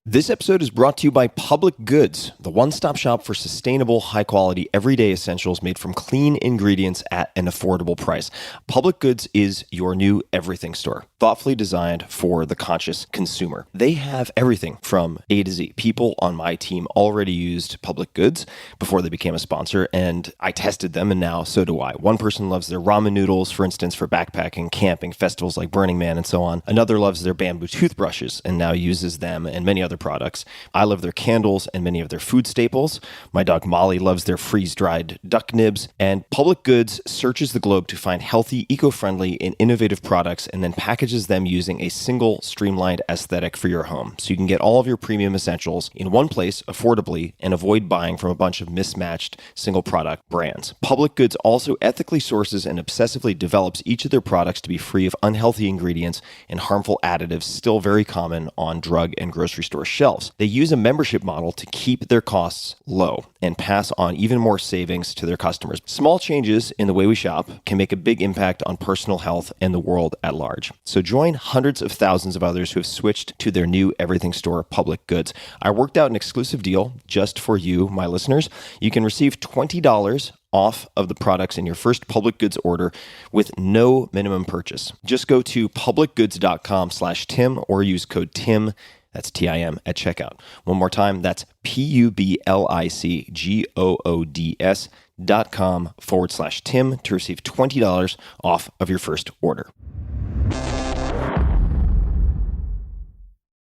This episode is brought to you by Public Goods, the one-stop shop for sustainable, high-quality, everyday essentials made from clean ingredients at an affordable price. Public Goods is your new everything store, thoughtfully designed for the conscious consumer. They have everything from A to Z. People on my team already used Public Goods before they became a sponsor, and I tested them, and now so do I. One person loves their ramen noodles, for instance, for backpacking, camping, festivals like Burning Man, and so on. Another loves their bamboo toothbrushes and now uses them and many other products. I love their candles and many of their food staples. My dog Molly loves their freeze-dried duck nibs. And Public Goods searches the globe to find healthy, eco-friendly, and innovative products and then packages them using a single streamlined aesthetic for your home. So you can get all of your premium essentials in one place affordably and avoid buying from a bunch of mismatched single product brands. Public Goods also ethically sources and obsessively develops each of their products to be free of unhealthy ingredients and harmful additives still very common on drug and grocery store shelves. They use a membership model to keep their costs low and pass on even more savings to their customers. Small changes in the way we shop can make a big impact on personal health and the world at large. So join hundreds of thousands of others who have switched to their new everything store, Public Goods. I worked out an exclusive deal just for you, my listeners. You can receive $20 off of the products in your first Public Goods order with no minimum purchase. Just go to publicgoods.com/Tim or use code TIM, that's TIM, at checkout. One more time, that's publicgoods.com/Tim to receive $20 off of your first order.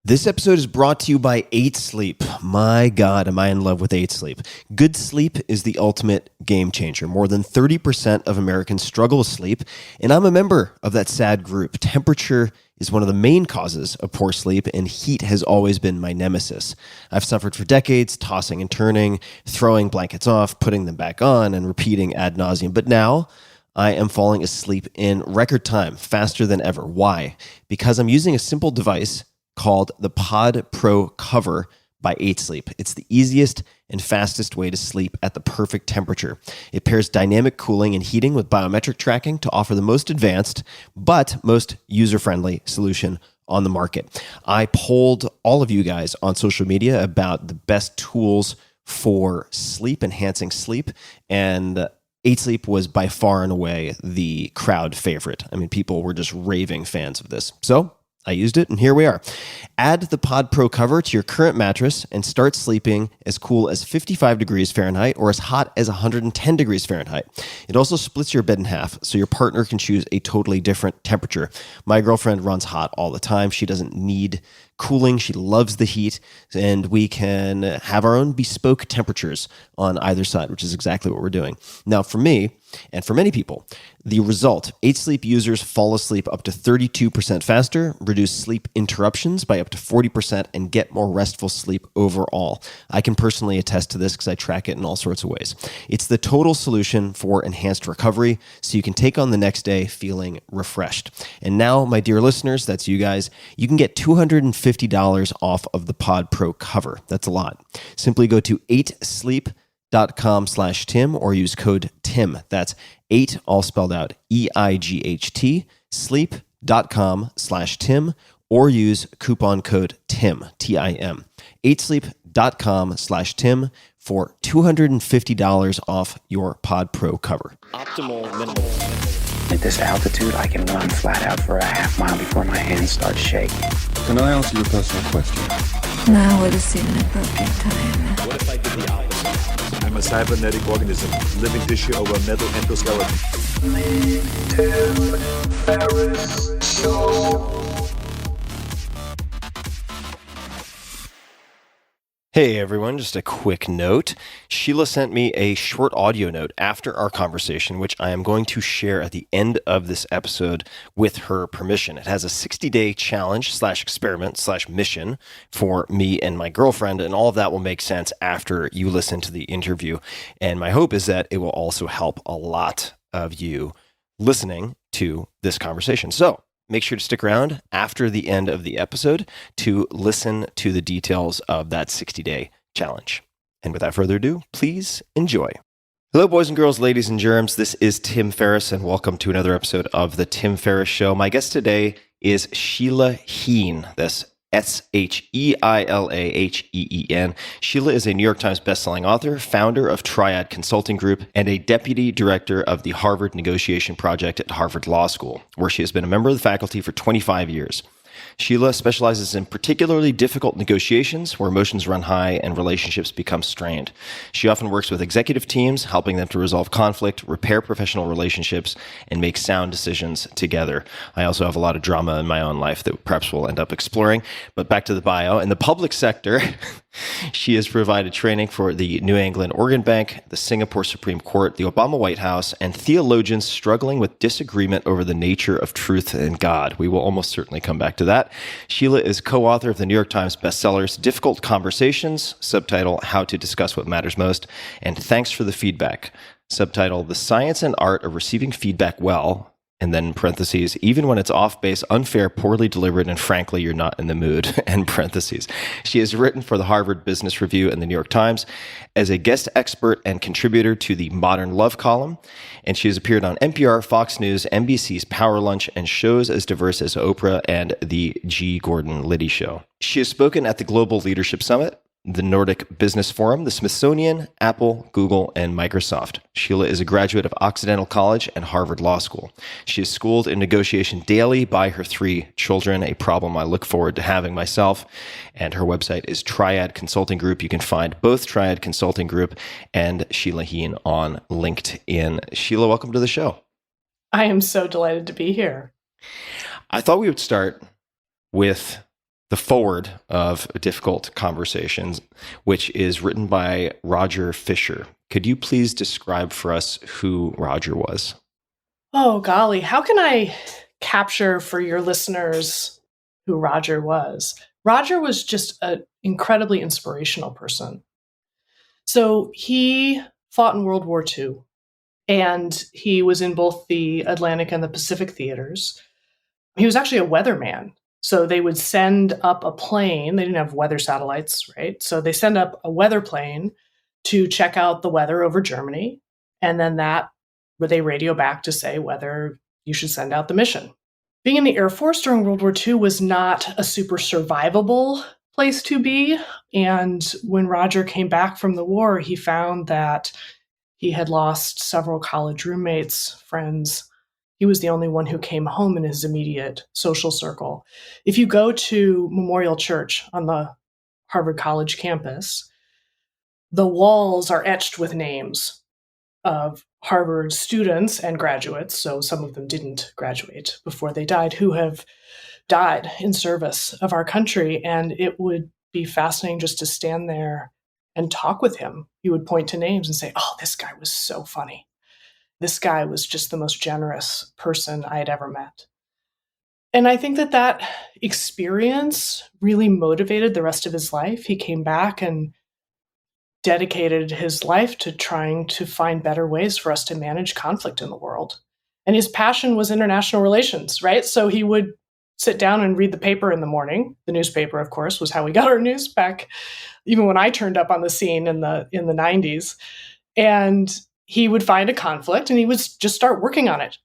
This episode is brought to you by 8 Sleep. My God, am I in love with 8 Sleep. Good sleep is the ultimate game changer. More than 30% of Americans struggle with sleep, and I'm a member of that sad group. Temperature is one of the main causes of poor sleep, and heat has always been my nemesis. I've suffered for decades, tossing and turning, throwing blankets off, putting them back on, and repeating ad nauseum. But now I am falling asleep in record time, faster than ever. Why? Because I'm using a simple device called the Pod Pro Cover by 8 Sleep. It's the easiest and fastest way to sleep at the perfect temperature. It pairs dynamic cooling and heating with biometric tracking to offer the most advanced but most user-friendly solution on the market. I polled all of you guys on social media about the best tools for sleep, enhancing sleep, and 8 Sleep was by far and away the crowd favorite. I mean, people were just raving fans of this. So I used it, and here we are. Add the Pod Pro cover to your current mattress and start sleeping as cool as 55 degrees Fahrenheit or as hot as 110 degrees Fahrenheit. It also splits your bed in half, so your partner can choose a totally different temperature. My girlfriend runs hot all the time. She doesn't need cooling. She loves the heat, and we can have our own bespoke temperatures on either side, which is exactly what we're doing. Now, for me, and for many people, the result, 8 Sleep users fall asleep up to 32% faster, reduce sleep interruptions by up to 40%, and get more restful sleep overall. I can personally attest to this because I track it in all sorts of ways. It's the total solution for enhanced recovery, so you can take on the next day feeling refreshed. And now, my dear listeners, that's you guys, you can get $250 off of the Pod Pro cover. That's a lot. Simply go to 8sleep.com/Tim or use code TIM. That's 8, all spelled out, EIGHT, sleep.com/Tim or use coupon code TIM, TIM. 8sleep.com/Tim for $250 off your Pod Pro cover. Optimal minimum. At this altitude, I can run flat out for a half mile before my hands start shaking. Can I ask you a personal question? Now would seem an appropriate time. What if I did the opposite? I'm a cybernetic organism, living tissue over a metal endoskeleton. Tim Ferriss Show. Hey everyone, just a quick note. Sheila sent me a short audio note after our conversation, which I am going to share at the end of this episode with her permission. It has a 60-day challenge / experiment / mission for me and my girlfriend, and all of that will make sense after you listen to the interview. And my hope is that it will also help a lot of you listening to this conversation. So make sure to stick around after the end of the episode to listen to the details of that 60-day challenge. And without further ado, please enjoy. Hello, boys and girls, ladies and germs. This is Tim Ferriss, and welcome to another episode of The Tim Ferriss Show. My guest today is Sheila Heen. That's Sheilaheen. Sheila is a New York Times bestselling author, founder of Triad Consulting Group, and a deputy director of the Harvard Negotiation Project at Harvard Law School, where she has been a member of the faculty for 25 years. Sheila specializes in particularly difficult negotiations where emotions run high and relationships become strained. She often works with executive teams, helping them to resolve conflict, repair professional relationships, and make sound decisions together. I also have a lot of drama in my own life that perhaps we'll end up exploring. But back to the bio. In the public sector, she has provided training for the New England Organ Bank, the Singapore Supreme Court, the Obama White House, and theologians struggling with disagreement over the nature of truth and God. We will almost certainly come back to that. Sheila is co-author of the New York Times bestsellers Difficult Conversations, subtitle How to Discuss What Matters Most, and Thanks for the Feedback, subtitle The Science and Art of Receiving Feedback Well, and then in parentheses, even when it's off base, unfair, poorly delivered, and frankly, you're not in the mood, end parentheses. She has written for the Harvard Business Review and the New York Times as a guest expert and contributor to the Modern Love column, and she has appeared on NPR, Fox News, NBC's Power Lunch, and shows as diverse as Oprah and the G. Gordon Liddy Show. She has spoken at the Global Leadership Summit, the Nordic Business Forum, the Smithsonian, Apple, Google, and Microsoft. Sheila is a graduate of Occidental College and Harvard Law School. She is schooled in negotiation daily by her 3 children, a problem I look forward to having myself. And her website is Triad Consulting Group. You can find both Triad Consulting Group and Sheila Heen on LinkedIn. Sheila, welcome to the show. I am so delighted to be here. I thought we would start with the foreword of Difficult Conversations, which is written by Roger Fisher. Could you please describe for us who Roger was? Oh, golly. How can I capture for your listeners who Roger was? Roger was just an incredibly inspirational person. So he fought in World War II, and he was in both the Atlantic and the Pacific theaters. He was actually a weatherman. So they would send up a plane. They didn't have weather satellites, right? So they send up a weather plane to check out the weather over Germany. And then where they radio back to say whether you should send out the mission. Being in the Air Force during World War II was not a super survivable place to be. And when Roger came back from the war, he found that he had lost several college roommates, friends. He was the only one who came home in his immediate social circle. If you go to Memorial Church on the Harvard College campus, the walls are etched with names of Harvard students and graduates, so some of them didn't graduate before they died, who have died in service of our country. And it would be fascinating just to stand there and talk with him. He would point to names and say, oh, this guy was so funny. This guy was just the most generous person I had ever met. And I think that experience really motivated the rest of his life. He came back and dedicated his life to trying to find better ways for us to manage conflict in the world. And his passion was international relations, right? So he would sit down and read the paper in the morning. The newspaper, of course, was how we got our news back, even when I turned up on the scene in the 90s. And he would find a conflict and he would just start working on it.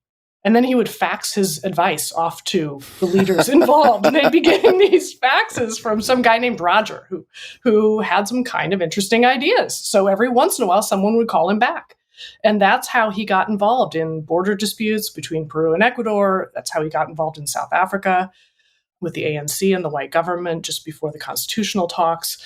And then he would fax his advice off to the leaders involved. And they'd be getting these faxes from some guy named Roger who had some kind of interesting ideas. So every once in a while, someone would call him back. And that's how he got involved in border disputes between Peru and Ecuador. That's how he got involved in South Africa with the ANC and the white government just before the constitutional talks.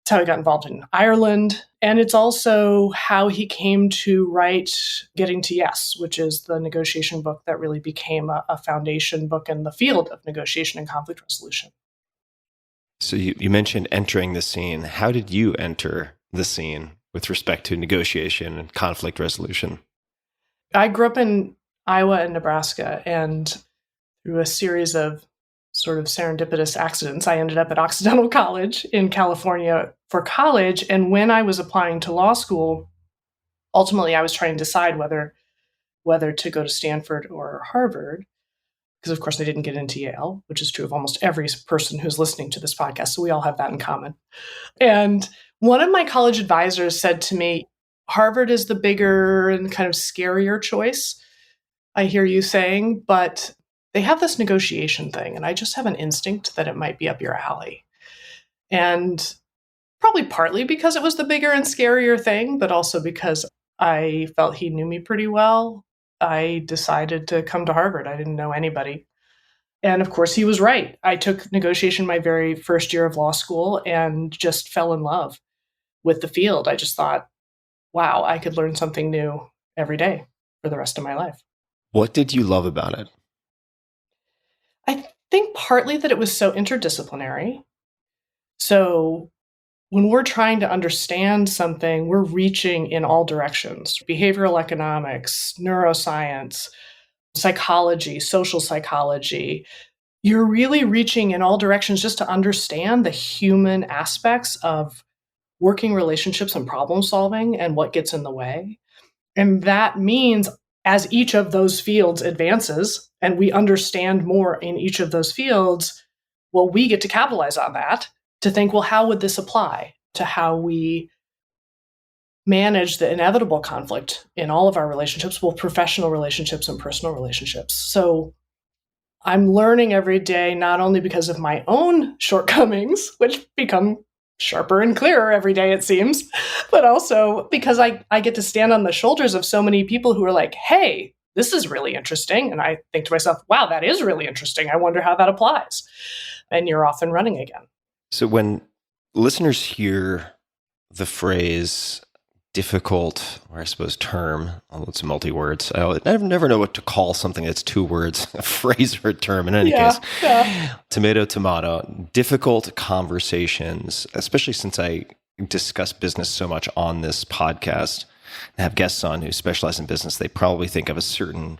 It's how he got involved in Ireland. And it's also how he came to write Getting to Yes, which is the negotiation book that really became a foundation book in the field of negotiation and conflict resolution. So you mentioned entering the scene. How did you enter the scene with respect to negotiation and conflict resolution? I grew up in Iowa and Nebraska, and through a series of sort of serendipitous accidents, I ended up at Occidental College in California for college. And when I was applying to law school, ultimately I was trying to decide whether to go to Stanford or Harvard, because of course I didn't get into Yale, which is true of almost every person who's listening to this podcast. So we all have that in common. And one of my college advisors said to me, Harvard is the bigger and kind of scarier choice, I hear you saying, but they have this negotiation thing, and I just have an instinct that it might be up your alley. And probably partly because it was the bigger and scarier thing, but also because I felt he knew me pretty well. I decided to come to Harvard. I didn't know anybody. And of course, he was right. I took negotiation my very first year of law school and just fell in love with the field. I just thought, wow, I could learn something new every day for the rest of my life. What did you love about it? I think partly that it was so interdisciplinary. So when we're trying to understand something, we're reaching in all directions: behavioral economics, neuroscience, psychology, social psychology. You're really reaching in all directions just to understand the human aspects of working relationships and problem solving and what gets in the way. And that means as each of those fields advances and we understand more in each of those fields, well, we get to capitalize on that to think, well, how would this apply to how we manage the inevitable conflict in all of our relationships, both professional relationships and personal relationships? So I'm learning every day, not only because of my own shortcomings, which become sharper and clearer every day, it seems, but also because I get to stand on the shoulders of so many people who are like, hey, this is really interesting. And I think to myself, wow, that is really interesting. I wonder how that applies. And you're off and running again. So when listeners hear the phrase difficult, or I suppose term, although it's multi-words, I never know what to call something that's two words, a phrase or a term in any case. Yeah. Tomato, difficult conversations, especially since I discuss business so much on this podcast and have guests on who specialize in business, they probably think of a certain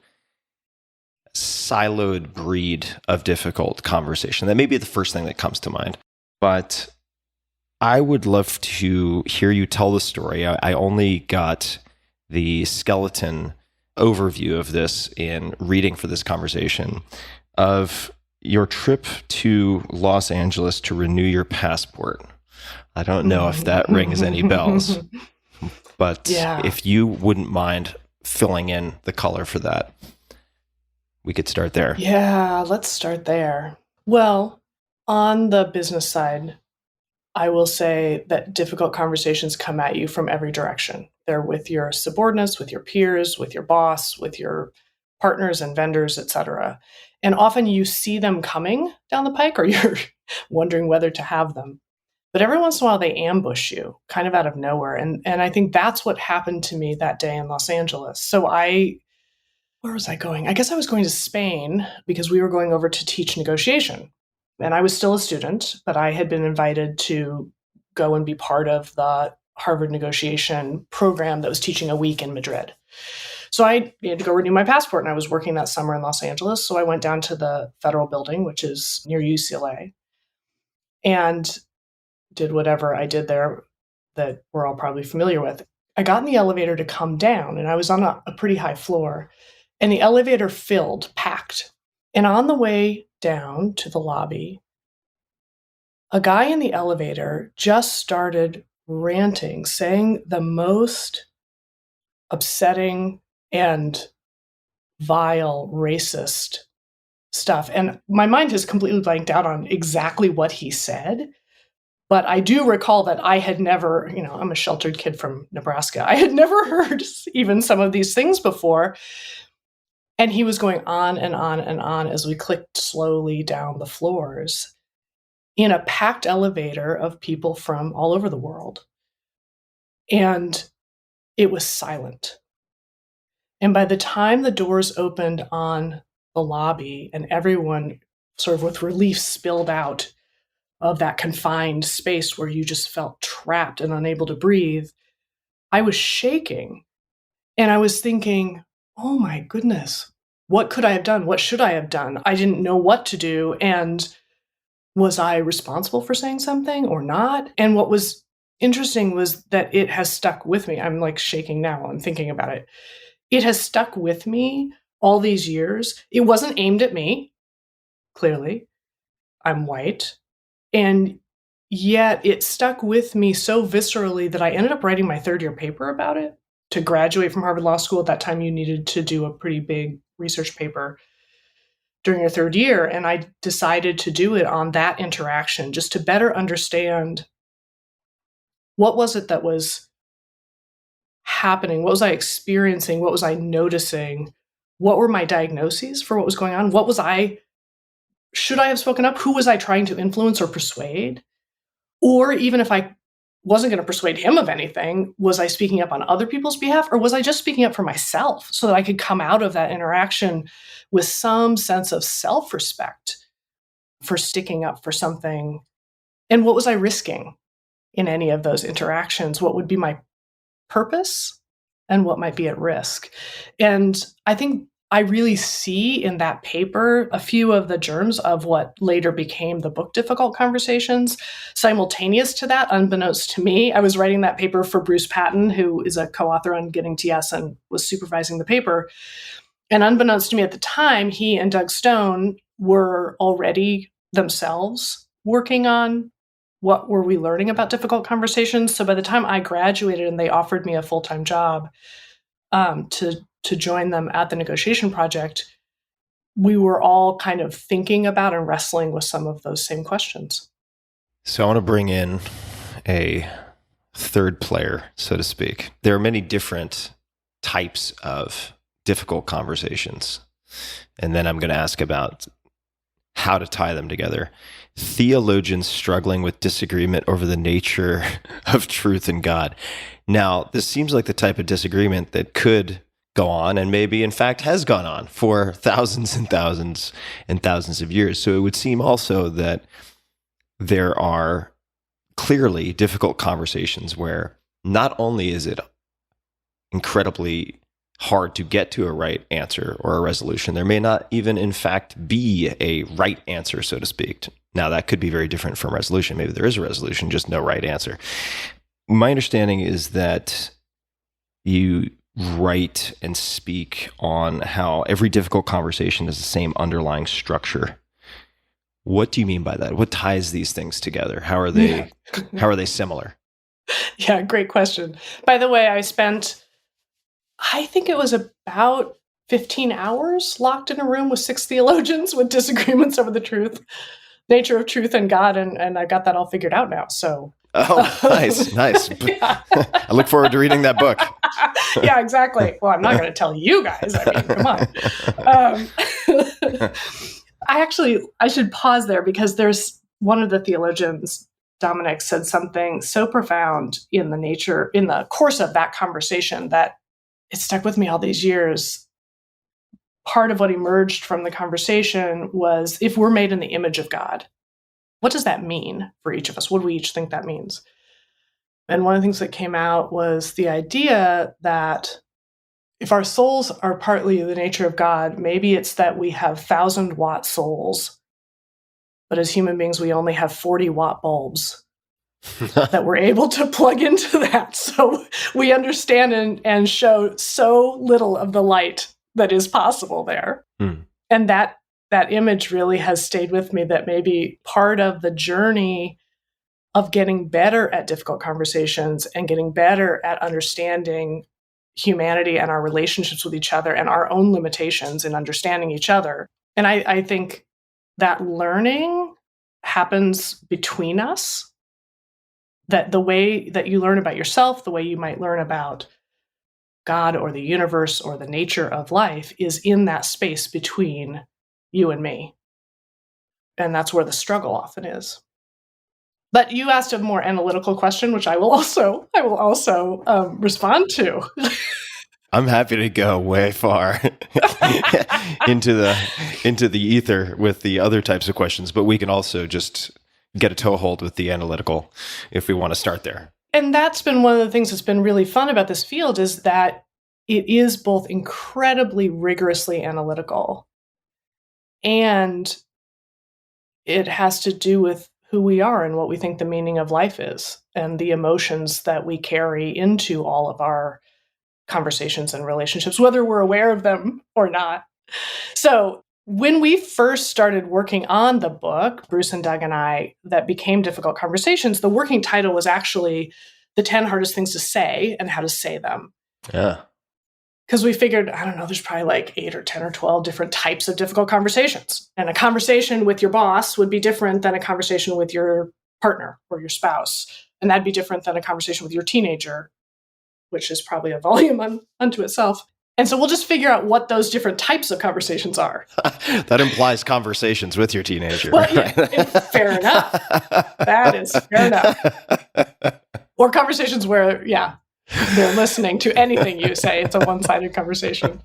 siloed breed of difficult conversation. That may be the first thing that comes to mind. But I would love to hear you tell the story. I only got the skeleton overview of this in reading for this conversation of your trip to Los Angeles to renew your passport. I don't know if that rings any bells, but if you wouldn't mind filling in the color for that, we could start there. Yeah, let's start there. Well, on the business side, I will say that difficult conversations come at you from every direction. They're with your subordinates, with your peers, with your boss, with your partners and vendors, et cetera. And often you see them coming down the pike, or you're wondering whether to have them. But every once in a while, they ambush you kind of out of nowhere. And I think that's what happened to me that day in Los Angeles. So where was I going? I guess I was going to Spain because we were going over to teach negotiation. And I was still a student, but I had been invited to go and be part of the Harvard negotiation program that was teaching a week in Madrid. So I had to go renew my passport, and I was working that summer in Los Angeles. So I went down to the federal building, which is near UCLA, and did whatever I did there that we're all probably familiar with. I got in the elevator to come down, and I was on a pretty high floor, and the elevator filled, packed. And on the way down to the lobby, a guy in the elevator just started ranting, saying the most upsetting and vile, racist stuff. And my mind has completely blanked out on exactly what he said. But I do recall that I had never, I'm a sheltered kid from Nebraska. I had never heard even some of these things before. And he was going on and on and on as we clicked slowly down the floors in a packed elevator of people from all over the world. And it was silent. And by the time the doors opened on the lobby and everyone sort of with relief spilled out of that confined space where you just felt trapped and unable to breathe, I was shaking. And I was thinking, oh my goodness, what could I have done? What should I have done? I didn't know what to do. And was I responsible for saying something or not? And what was interesting was that it has stuck with me. I'm like shaking now while I'm thinking about it. It has stuck with me all these years. It wasn't aimed at me, clearly. I'm white. And yet it stuck with me so viscerally that I ended up writing my third year paper about it. To graduate from Harvard Law School at that time, you needed to do a pretty big research paper during your third year. And I decided to do it on that interaction just to better understand what was it that was happening? What was I experiencing? What was I noticing? What were my diagnoses for what was going on? Should I have spoken up? Who was I trying to influence or persuade? Or even if I wasn't going to persuade him of anything, was I speaking up on other people's behalf? Or was I just speaking up for myself so that I could come out of that interaction with some sense of self-respect for sticking up for something? And what was I risking in any of those interactions? What would be my purpose and what might be at risk? And I think I really see in that paper a few of the germs of what later became the book Difficult Conversations. Simultaneous to that, unbeknownst to me, I was writing that paper for Bruce Patton, who is a co-author on Getting TS and was supervising the paper. And unbeknownst to me at the time, he and Doug Stone were already themselves working on what were we learning about difficult conversations. So by the time I graduated and they offered me a full-time job to join them at the negotiation project, we were all kind of thinking about and wrestling with some of those same questions. So I want to bring in a third player, so to speak. There are many different types of difficult conversations. And then I'm going to ask about how to tie them together. Theologians struggling with disagreement over the nature of truth and God. Now, this seems like the type of disagreement that could go on and maybe in fact has gone on for thousands and thousands and thousands of years. So it would seem also that there are clearly difficult conversations where not only is it incredibly hard to get to a right answer or a resolution, there may not even in fact be a right answer, so to speak. Now that could be very different from resolution. Maybe there is a resolution, just no right answer. My understanding is that you write and speak on how every difficult conversation is the same underlying structure. What do you mean by that? What ties these things together? How are they similar? Yeah, great question. By the way, I think it was about 15 hours locked in a room with 6 theologians with disagreements over the nature of truth and God, and I got that all figured out now. So nice. Yeah. I look forward to reading that book. Yeah, exactly. Well, I'm not going to tell you guys. I mean, come on. I should pause there because there's one of the theologians, Dominic, said something so profound in the course of that conversation that it stuck with me all these years. Part of what emerged from the conversation was, if we're made in the image of God, what does that mean for each of us? What do we each think that means? And one of the things that came out was the idea that if our souls are partly the nature of God, maybe it's that we have 1,000-watt souls, but as human beings, we only have 40-watt bulbs that we're able to plug into that. So we understand and show so little of the light that is possible there. And that image really has stayed with me, that maybe part of the journey of getting better at difficult conversations and getting better at understanding humanity and our relationships with each other and our own limitations in understanding each other. And I think that learning happens between us, that the way that you learn about yourself, the way you might learn about God or the universe or the nature of life is in that space between you and me. And that's where the struggle often is. But you asked a more analytical question, which I will also respond to. I'm happy to go way far into the ether with the other types of questions, but we can also just get a toehold with the analytical if we want to start there. And that's been one of the things that's been really fun about this field, is that it is both incredibly rigorously analytical, and it has to do with who we are and what we think the meaning of life is, and the emotions that we carry into all of our conversations and relationships, whether we're aware of them or not. So when we first started working on the book, Bruce and Doug and I, that became Difficult Conversations, the working title was actually The 10 Hardest Things to Say and How to Say Them. Yeah. Because we figured, I don't know, there's probably like 8 or 10 or 12 different types of difficult conversations. And a conversation with your boss would be different than a conversation with your partner or your spouse. And that'd be different than a conversation with your teenager, which is probably a volume unto itself. And so we'll just figure out what those different types of conversations are. That implies conversations with your teenager. Well, yeah, fair enough. That is fair enough. Or conversations where, they're listening to anything you say. It's a one-sided conversation.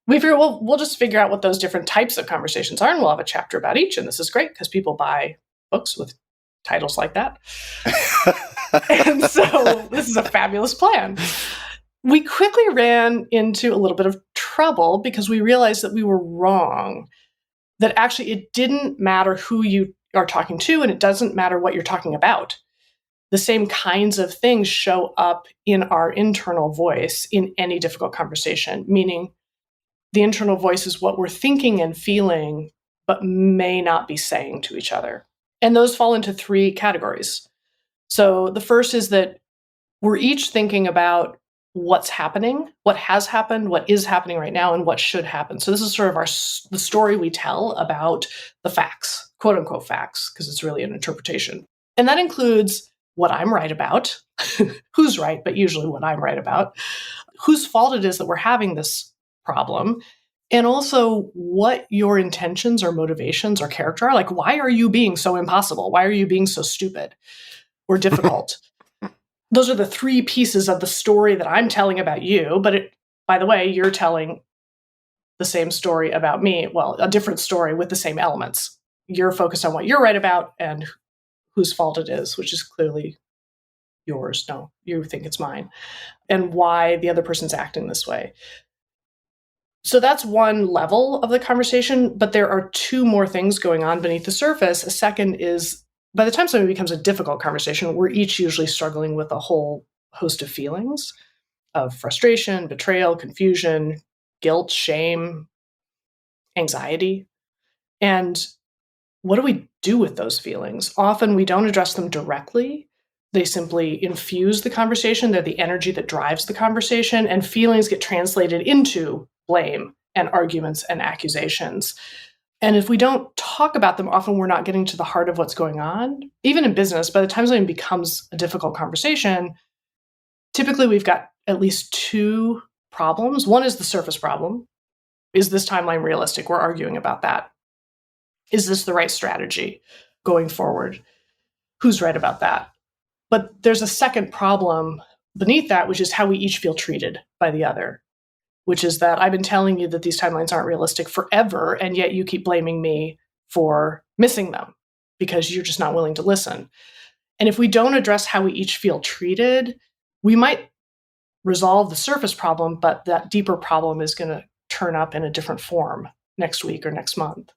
We figure, we'll just figure out what those different types of conversations are, and we'll have a chapter about each. And this is great because people buy books with titles like that. And so this is a fabulous plan. We quickly ran into a little bit of trouble because we realized that we were wrong. That actually it didn't matter who you are talking to, and it doesn't matter what you're talking about. The same kinds of things show up in our internal voice in any difficult conversation, meaning the internal voice is what we're thinking and feeling, but may not be saying to each other. And those fall into 3 categories. So the first is that we're each thinking about what's happening, what has happened, what is happening right now, and what should happen. So this is sort of the story we tell about the facts, quote unquote facts, because it's really an interpretation. And that includes what I'm right about, who's right, but usually what I'm right about, whose fault it is that we're having this problem, and also what your intentions or motivations or character are. Like, why are you being so impossible? Why are you being so stupid or difficult? Those are the 3 pieces of the story that I'm telling about you. But by the way, you're telling the same story about me. Well, a different story with the same elements. You're focused on what you're right about and whose fault it is, which is clearly yours. No, you think it's mine. And why the other person's acting this way. So that's one level of the conversation, but there are 2 more things going on beneath the surface. A second is, by the time something becomes a difficult conversation, we're each usually struggling with a whole host of feelings of frustration, betrayal, confusion, guilt, shame, anxiety. And what do we do with those feelings? Often we don't address them directly. They simply infuse the conversation. They're the energy that drives the conversation, and feelings get translated into blame and arguments and accusations. And if we don't talk about them, often we're not getting to the heart of what's going on. Even in business, by the time something becomes a difficult conversation, typically we've got at least 2 problems. One is the surface problem. Is this timeline realistic? We're arguing about that. Is this the right strategy going forward? Who's right about that? But there's a second problem beneath that, which is how we each feel treated by the other, which is that I've been telling you that these timelines aren't realistic forever, and yet you keep blaming me for missing them because you're just not willing to listen. And if we don't address how we each feel treated, we might resolve the surface problem, but that deeper problem is going to turn up in a different form next week or next month.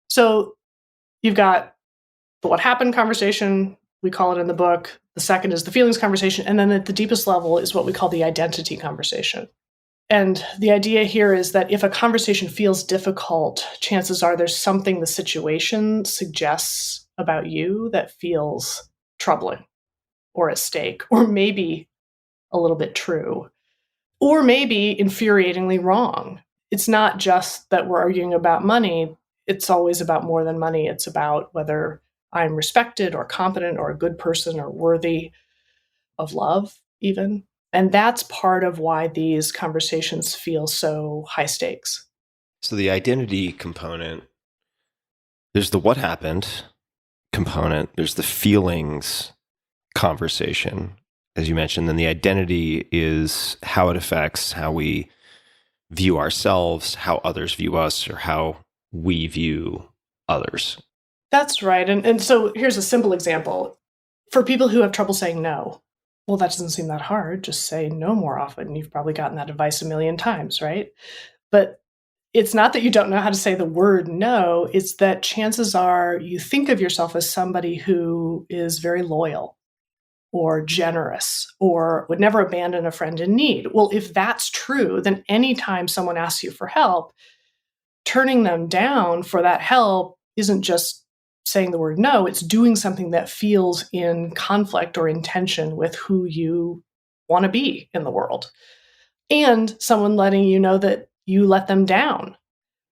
So you've got the what happened conversation, we call it in the book. The second is the feelings conversation. And then at the deepest level is what we call the identity conversation. And the idea here is that if a conversation feels difficult, chances are there's something the situation suggests about you that feels troubling or at stake, or maybe a little bit true, or maybe infuriatingly wrong. It's not just that we're arguing about money. It's always about more than money. It's about whether I'm respected or competent or a good person or worthy of love, even. And that's part of why these conversations feel so high stakes. So the identity component, there's the what happened component, there's the feelings conversation, as you mentioned, then the identity is how it affects how we view ourselves, how others view us, or how we view others. That's right. And so here's a simple example. For people who have trouble saying no, well, that doesn't seem that hard. Just say no more often. You've probably gotten that advice a million times, right? But it's not that you don't know how to say the word no. It's that chances are you think of yourself as somebody who is very loyal or generous or would never abandon a friend in need. Well, if that's true, then anytime someone asks you for help, turning them down for that help isn't just saying the word no, it's doing something that feels in conflict or in tension with who you want to be in the world. And someone letting you know that you let them down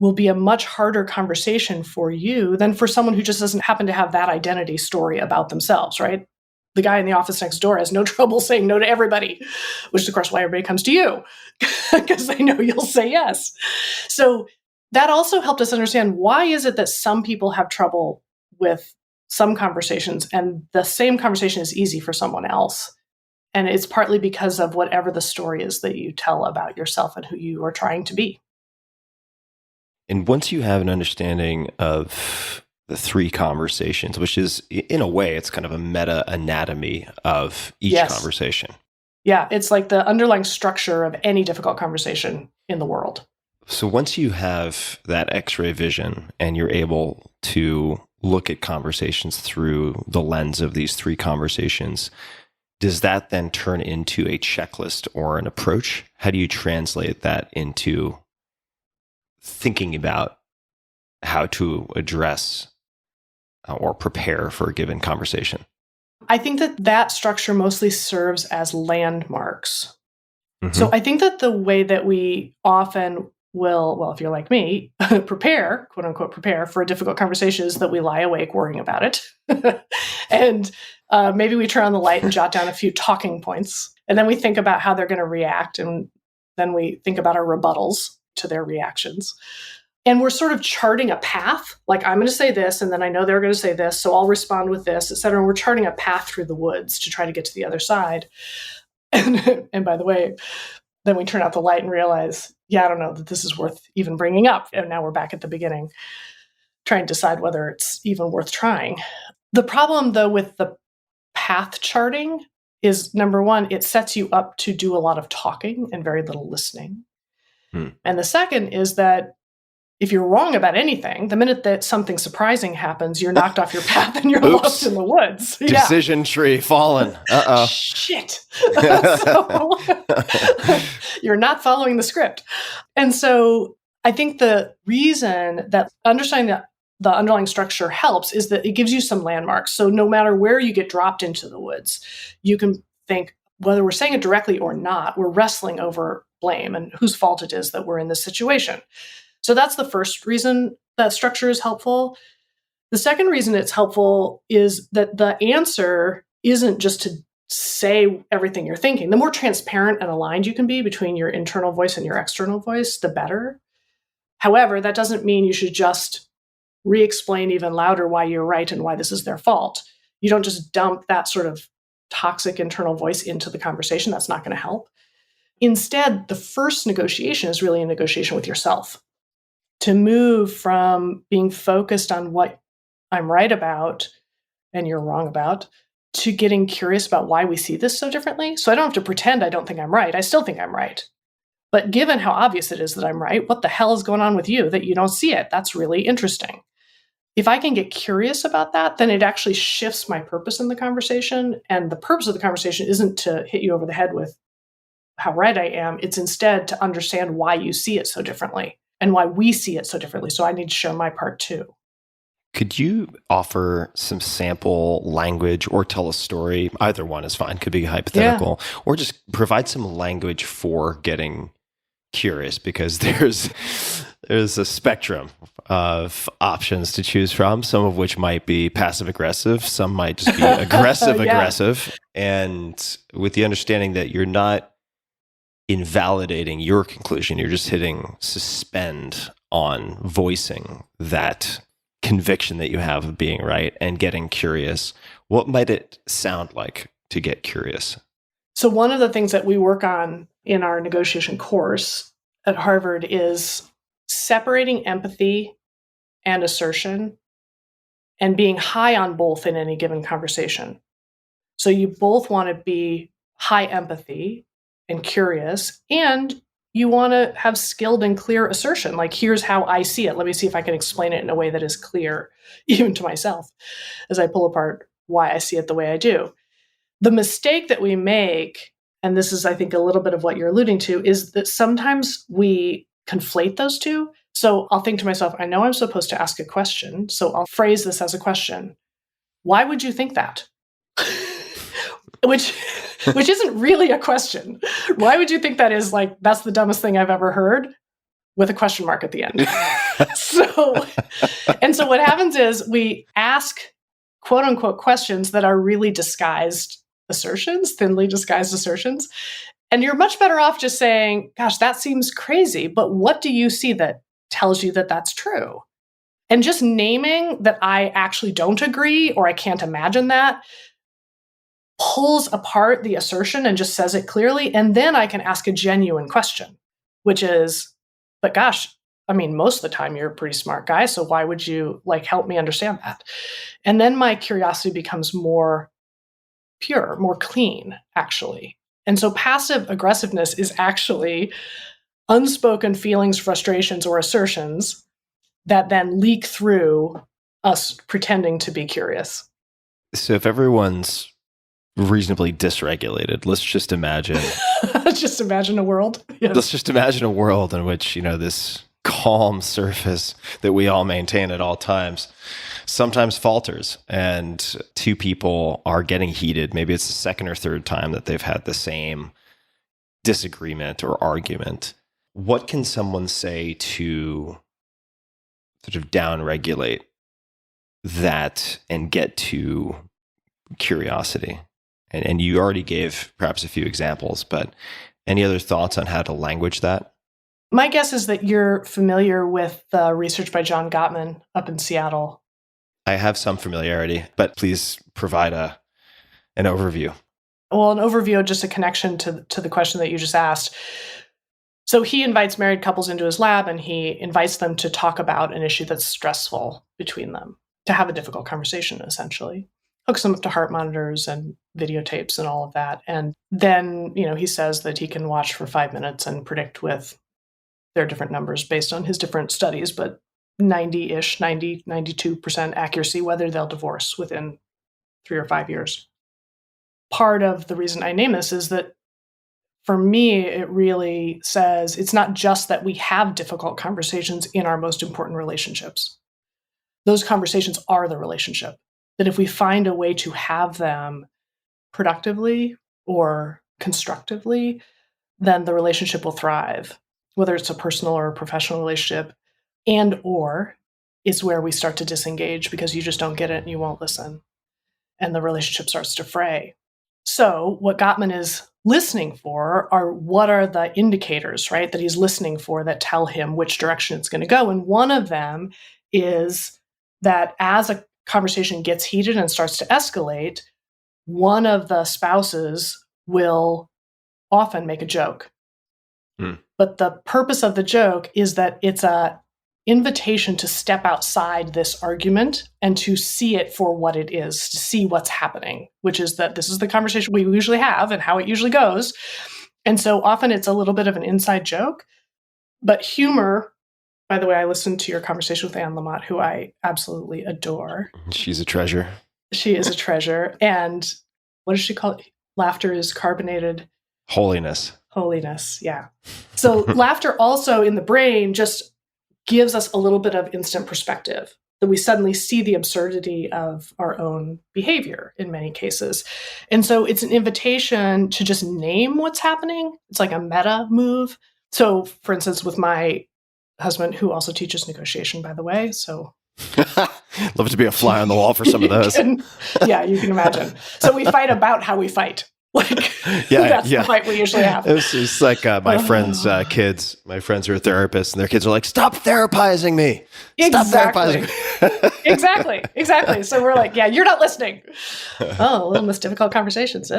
will be a much harder conversation for you than for someone who just doesn't happen to have that identity story about themselves, right? The guy in the office next door has no trouble saying no to everybody, which is, of course, why everybody comes to you, because they know you'll say yes. So that also helped us understand, why is it that some people have trouble with some conversations and the same conversation is easy for someone else? And it's partly because of whatever the story is that you tell about yourself and who you are trying to be. And once you have an understanding of the three conversations, which is, in a way, it's kind of a meta anatomy of each conversation. Yeah, it's like the underlying structure of any difficult conversation in the world. So once you have that X-ray vision and you're able to look at conversations through the lens of these three conversations, does that then turn into a checklist or an approach? How do you translate that into thinking about how to address or prepare for a given conversation? I think that structure mostly serves as landmarks. So I think that the way that we often will, well, if you're like me, prepare, quote unquote, prepare for a difficult conversation is that we lie awake worrying about it. And maybe we turn on the light and jot down a few talking points. And then we think about how they're going to react. And then we think about our rebuttals to their reactions. And we're sort of charting a path. Like, I'm going to say this, and then I know they're going to say this, so I'll respond with this, et cetera. And we're charting a path through the woods to try to get to the other side. And by the way, then we turn out the light and realize, yeah, I don't know that this is worth even bringing up. And now we're back at the beginning, trying to decide whether it's even worth trying. The problem, though, with the path charting is, number one, it sets you up to do a lot of talking and very little listening. And the second is that if you're wrong about anything, the minute that something surprising happens, you're knocked off your path and you're lost in the woods. Decision tree fallen. Uh-oh. Shit. So, you're not following the script. And so I think the reason that understanding the underlying structure helps is that it gives you some landmarks. So no matter where you get dropped into the woods, you can think, whether we're saying it directly or not, we're wrestling over blame and whose fault it is that we're in this situation. So that's the first reason that structure is helpful. The second reason it's helpful is that the answer isn't just to say everything you're thinking. The more transparent and aligned you can be between your internal voice and your external voice, the better. However, that doesn't mean you should just re-explain even louder why you're right and why this is their fault. You don't just dump that sort of toxic internal voice into the conversation. That's not going to help. Instead, the first negotiation is really a negotiation with yourself. To move from being focused on what I'm right about and you're wrong about, to getting curious about why we see this so differently. So I don't have to pretend I don't think I'm right. I still think I'm right. But given how obvious it is that I'm right, what the hell is going on with you that you don't see it? That's really interesting. If I can get curious about that, then it actually shifts my purpose in the conversation. And the purpose of the conversation isn't to hit you over the head with how right I am. It's instead to understand why you see it so differently and why we see it so differently. So I need to show my part too. Could you offer some sample language or tell a story? Either one is fine. Could be hypothetical, or just provide some language for getting curious, because there's a spectrum of options to choose from, some of which might be passive aggressive, some might just be aggressive. And with the understanding that you're not invalidating your conclusion, you're just hitting suspend on voicing that conviction that you have of being right and getting curious. What might it sound like to get curious? So one of the things that we work on in our negotiation course at Harvard is separating empathy and assertion and being high on both in any given conversation. So you both want to be high empathy and curious, and you want to have skilled and clear assertion. Like, here's how I see it. Let me see if I can explain it in a way that is clear, even to myself, as I pull apart why I see it the way I do. The mistake that we make, and this is, I think, a little bit of what you're alluding to, is that sometimes we conflate those two. So I'll think to myself, I know I'm supposed to ask a question, so I'll phrase this as a question. Why would you think that? Which which isn't really a question. Why would you think that is? Like, that's the dumbest thing I've ever heard, with a question mark at the end. So what happens is we ask quote unquote questions that are really disguised assertions, thinly disguised assertions. And you're much better off just saying, gosh, that seems crazy, but what do you see that tells you that that's true? And just naming that I actually don't agree or I can't imagine that pulls apart the assertion and just says it clearly. And then I can ask a genuine question, which is, but gosh, I mean, most of the time you're a pretty smart guy, so why would you help me understand that? And then my curiosity becomes more pure, more clean, actually. And so passive aggressiveness is actually unspoken feelings, frustrations, or assertions that then leak through us pretending to be curious. So if everyone's reasonably dysregulated, let's just imagine. Just imagine a world. Yes. Let's just imagine a world in which, this calm surface that we all maintain at all times sometimes falters, and two people are getting heated. Maybe it's the second or third time that they've had the same disagreement or argument. What can someone say to sort of downregulate that and get to curiosity? And you already gave perhaps a few examples, but any other thoughts on how to language that? My guess is that you're familiar with the research by John Gottman up in Seattle. I have some familiarity, but please provide an overview. Well, an overview, just a connection to the question that you just asked. So he invites married couples into his lab, and he invites them to talk about an issue that's stressful between them, to have a difficult conversation, essentially. Hooks them up to heart monitors and videotapes and all of that. And then, he says that he can watch for 5 minutes and predict with their different numbers based on his different studies, but 92% accuracy, whether they'll divorce within 3 or 5 years. Part of the reason I name this is that for me, it really says it's not just that we have difficult conversations in our most important relationships. Those conversations are the relationship. That if we find a way to have them productively or constructively, then the relationship will thrive, whether it's a personal or a professional relationship, and or it's where we start to disengage because you just don't get it and you won't listen. And the relationship starts to fray. So what Gottman is listening for are what are the indicators, right, that he's listening for that tell him which direction it's going to go. And one of them is that as a conversation gets heated and starts to escalate, one of the spouses will often make a joke. But the purpose of the joke is that it's a invitation to step outside this argument and to see it for what it is, to see what's happening, which is that this is the conversation we usually have and how it usually goes. And so often it's a little bit of an inside joke, but humor, by the way, I listened to your conversation with Anne Lamott, who I absolutely adore. She's a treasure. She is a treasure. And what does she call it? Laughter is carbonated Holiness. Holiness, yeah. So laughter also in the brain just gives us a little bit of instant perspective, that we suddenly see the absurdity of our own behavior in many cases. And so it's an invitation to just name what's happening. It's like a meta move. So for instance, with my husband, who also teaches negotiation, by the way, so love to be a fly on the wall for some of those. Yeah, you can imagine. So we fight about how we fight. That's the fight we usually have. It's like my friends' kids. My friends are therapists, and their kids are like, "Stop therapizing me! Stop therapizing me!" Exactly. So we're like, "Yeah, you're not listening." Oh, a little most difficult conversations.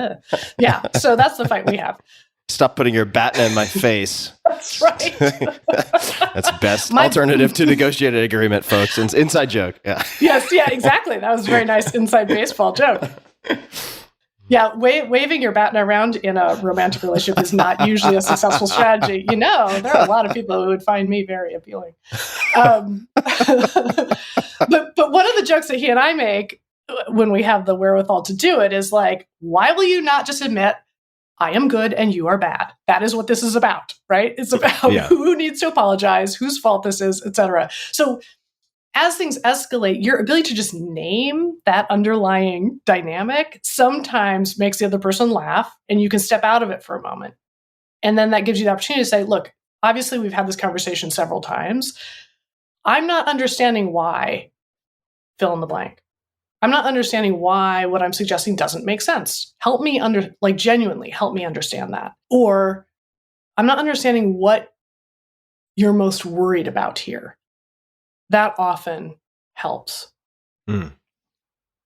Yeah. So that's the fight we have. Stop putting your baton in my face. That's right. That's best alternative to negotiated agreement, folks. Inside joke. Yeah. Yes. Yeah. Exactly. That was a very nice inside baseball joke. Yeah, waving your baton around in a romantic relationship is not usually a successful strategy. There are a lot of people who would find me very appealing. But one of the jokes that he and I make when we have the wherewithal to do it is like, why will you not just admit, I am good and you are bad? That is what this is about, right? It's about who needs to apologize, whose fault this is, etc. So as things escalate, your ability to just name that underlying dynamic sometimes makes the other person laugh, and you can step out of it for a moment. And then that gives you the opportunity to say, look, obviously we've had this conversation several times. I'm not understanding why fill in the blank. I'm not understanding why what I'm suggesting doesn't make sense. Help me genuinely help me understand that. Or I'm not understanding what you're most worried about here. That often helps. And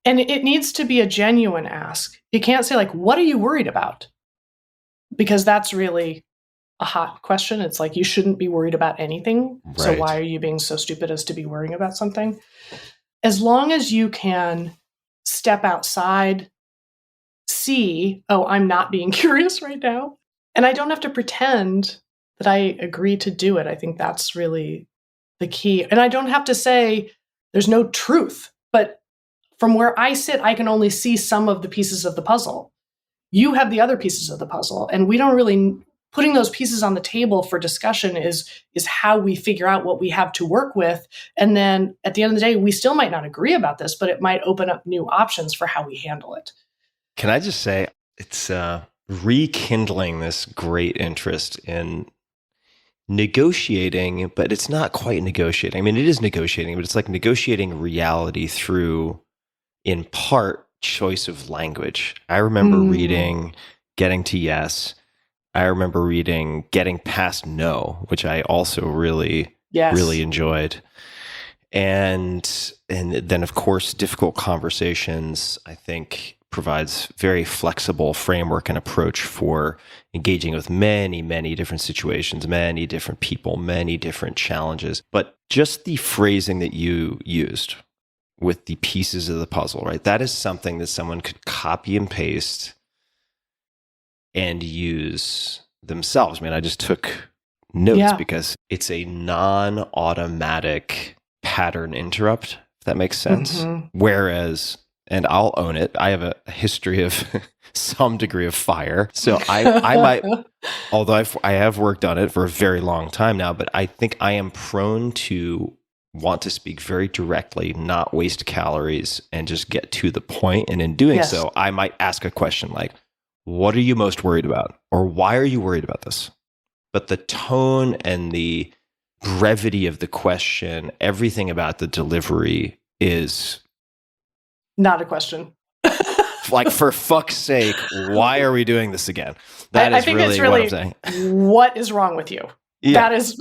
it needs to be a genuine ask. You can't say, like, what are you worried about? Because that's really a hot question. It's like, you shouldn't be worried about anything. Right. So why are you being so stupid as to be worrying about something? As long as you can step outside, see, oh, I'm not being curious right now. And I don't have to pretend that I agree to do it. I think that's really the key. And I don't have to say there's no truth, but from where I sit, I can only see some of the pieces of the puzzle. You have the other pieces of the puzzle, and we don't really, putting those pieces on the table for discussion is how we figure out what we have to work with. And then at the end of the day, we still might not agree about this, but it might open up new options for how we handle it. Can I just say, it's rekindling this great interest in negotiating, but it's not quite negotiating. I mean, it is negotiating, but it's like negotiating reality through, in part, choice of language. I remember reading Getting to Yes. I remember reading Getting Past No, which I also really enjoyed. And then, of course, Difficult Conversations, I think, provides very flexible framework and approach for engaging with many, many different situations, many different people, many different challenges. But just the phrasing that you used with the pieces of the puzzle, right? That is something that someone could copy and paste and use themselves. I mean, I just took notes because it's a non-automatic pattern interrupt, if that makes sense. Whereas, and I'll own it, I have a history of some degree of fire. So I might, although I have worked on it for a very long time now, but I think I am prone to want to speak very directly, not waste calories, and just get to the point. And in doing so, I might ask a question like, what are you most worried about? Or why are you worried about this? But the tone and the brevity of the question, everything about the delivery is not a question. Like, for fuck's sake, why are we doing this again? I think really what I'm saying. What is wrong with you? Yeah. That is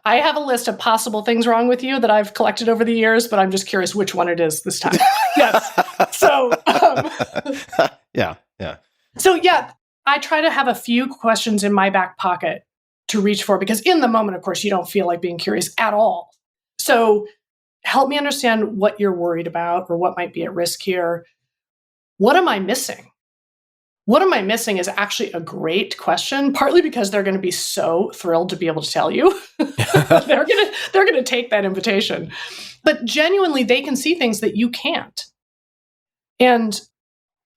I have a list of possible things wrong with you that I've collected over the years, but I'm just curious which one it is this time. Yes. So, yeah. So, I try to have a few questions in my back pocket to reach for, because in the moment, of course, you don't feel like being curious at all. So help me understand what you're worried about or what might be at risk here. What am I missing? What am I missing is actually a great question, partly because they're going to be so thrilled to be able to tell you. They're going to take that invitation. But genuinely, they can see things that you can't. And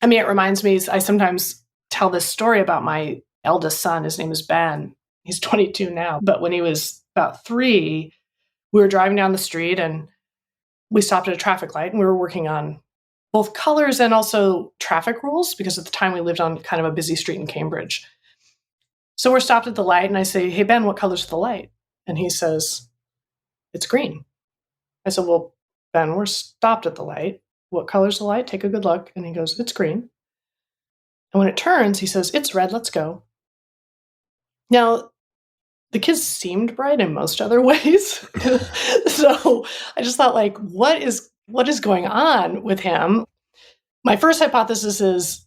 I mean, it reminds me, I sometimes tell this story about my eldest son. His name is Ben. He's 22 now. But when he was about 3, we were driving down the street and we stopped at a traffic light, and we were working on both colors and also traffic rules, because at the time we lived on kind of a busy street in Cambridge. So we're stopped at the light, and I say, hey, Ben, what color's the light? And he says, it's green. I said, well, Ben, we're stopped at the light. What color's the light? Take a good look. And he goes, it's green. And when it turns, he says, it's red. Let's go. Now, the kids seemed bright in most other ways. So I just thought, like, what is going on with him? My first hypothesis is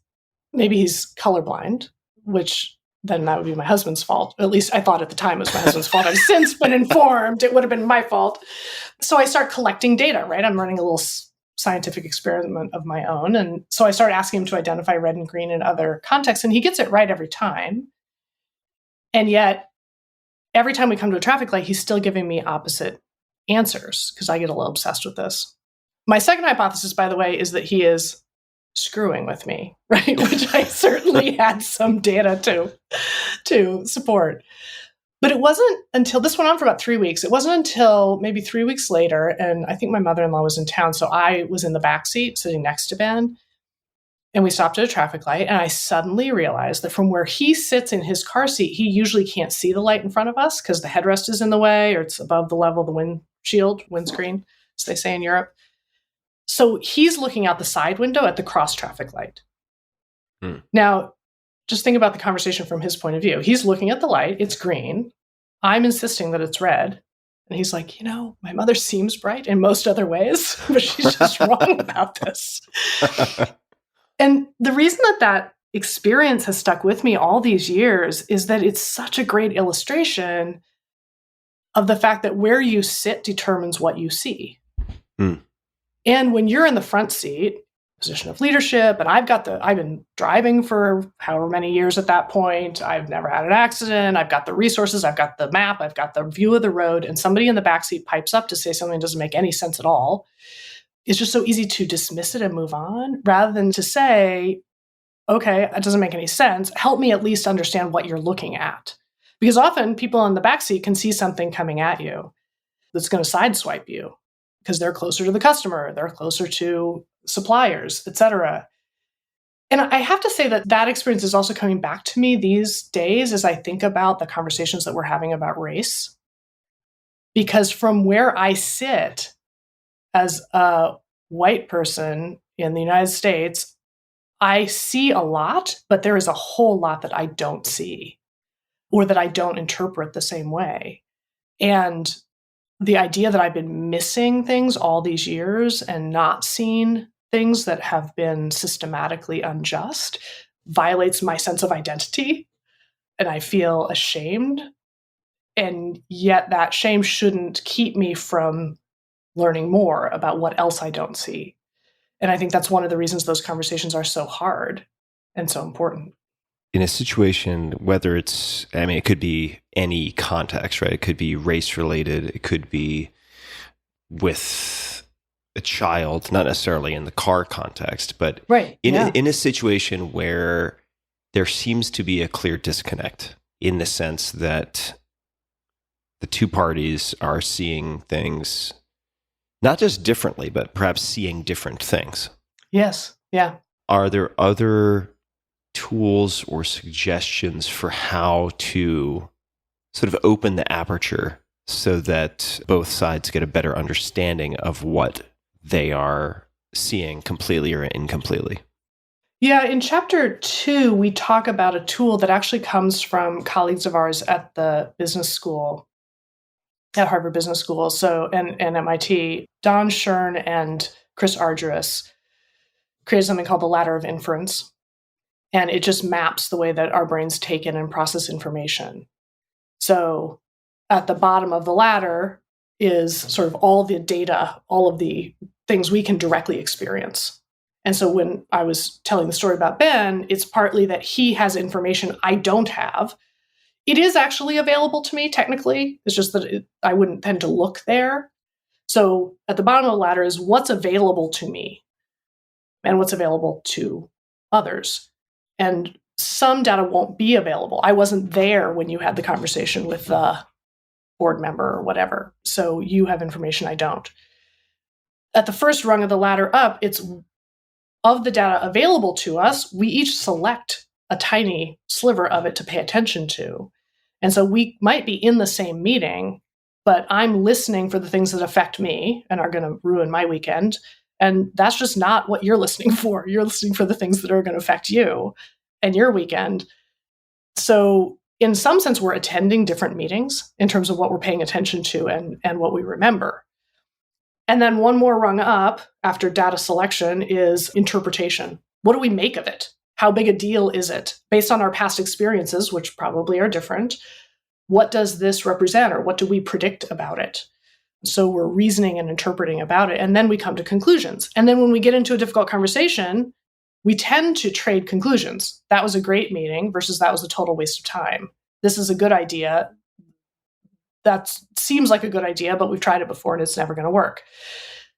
maybe he's colorblind, which then that would be my husband's fault. At least I thought at the time it was my husband's fault. I've since been informed it would have been my fault. So I start collecting data, right? I'm running a little scientific experiment of my own. And so I started asking him to identify red and green in other contexts, and he gets it right every time. And yet, every time we come to a traffic light, he's still giving me opposite answers, because I get a little obsessed with this. My second hypothesis, by the way, is that he is screwing with me, right? Which I certainly had some data to support. But it wasn't until this went on for about 3 weeks. It wasn't until maybe 3 weeks later, and I think my mother-in-law was in town, so I was in the back seat sitting next to Ben, and we stopped at a traffic light, and I suddenly realized that from where he sits in his car seat, he usually can't see the light in front of us because the headrest is in the way or it's above the level of the windscreen, as they say in Europe. So he's looking out the side window at the cross traffic light. Now, just think about the conversation from his point of view. He's looking at the light. It's green. I'm insisting that it's red. And he's like, my mother seems bright in most other ways, but she's just wrong about this. And the reason that experience has stuck with me all these years is that it's such a great illustration of the fact that where you sit determines what you see. And when you're in the front seat, position of leadership, and I've been driving for however many years at that point. I've never had an accident. I've got the resources. I've got the map. I've got the view of the road. And somebody in the backseat pipes up to say something that doesn't make any sense at all. It's just so easy to dismiss it and move on rather than to say, okay, it doesn't make any sense. Help me at least understand what you're looking at. Because often people in the backseat can see something coming at you that's going to sideswipe you because they're closer to the customer. They're closer to suppliers, et cetera. And I have to say that experience is also coming back to me these days as I think about the conversations that we're having about race. Because from where I sit as a white person in the United States, I see a lot, but there is a whole lot that I don't see or that I don't interpret the same way. And the idea that I've been missing things all these years and not seeing things that have been systematically unjust violates my sense of identity. And I feel ashamed. And yet that shame shouldn't keep me from learning more about what else I don't see. And I think that's one of the reasons those conversations are so hard and so important. In a situation, whether it could be any context, right? It could be race related. It could be with a child, not necessarily in the car context, but in a situation where there seems to be a clear disconnect in the sense that the two parties are seeing things not just differently, but perhaps seeing different things. Yes. Yeah. Are there other tools or suggestions for how to sort of open the aperture so that both sides get a better understanding of what they are seeing completely or incompletely? Yeah, in chapter 2, we talk about a tool that actually comes from colleagues of ours at the business school, at Harvard Business School, and MIT. Don Shern and Chris Argyris created something called the ladder of inference. And it just maps the way that our brains take in and process information. So at the bottom of the ladder is sort of all the data, all of the things we can directly experience. And so when I was telling the story about Ben, it's partly that he has information I don't have. It is actually available to me technically. It's just that I wouldn't tend to look there. So at the bottom of the ladder is what's available to me and what's available to others. And some data won't be available. I wasn't there when you had the conversation with the board member or whatever. So you have information I don't. At the first rung of the ladder up, it's of the data available to us, we each select a tiny sliver of it to pay attention to. And so we might be in the same meeting, but I'm listening for the things that affect me and are going to ruin my weekend. And that's just not what you're listening for. You're listening for the things that are going to affect you and your weekend. So in some sense, we're attending different meetings in terms of what we're paying attention to and what we remember. And then one more rung up after data selection is interpretation. What do we make of it? How big a deal is it? Based on our past experiences, which probably are different, what does this represent or what do we predict about it? So we're reasoning and interpreting about it, and then we come to conclusions. And then when we get into a difficult conversation, we tend to trade conclusions. That was a great meeting versus that was a total waste of time. This is a good idea. That seems like a good idea, but we've tried it before and it's never going to work.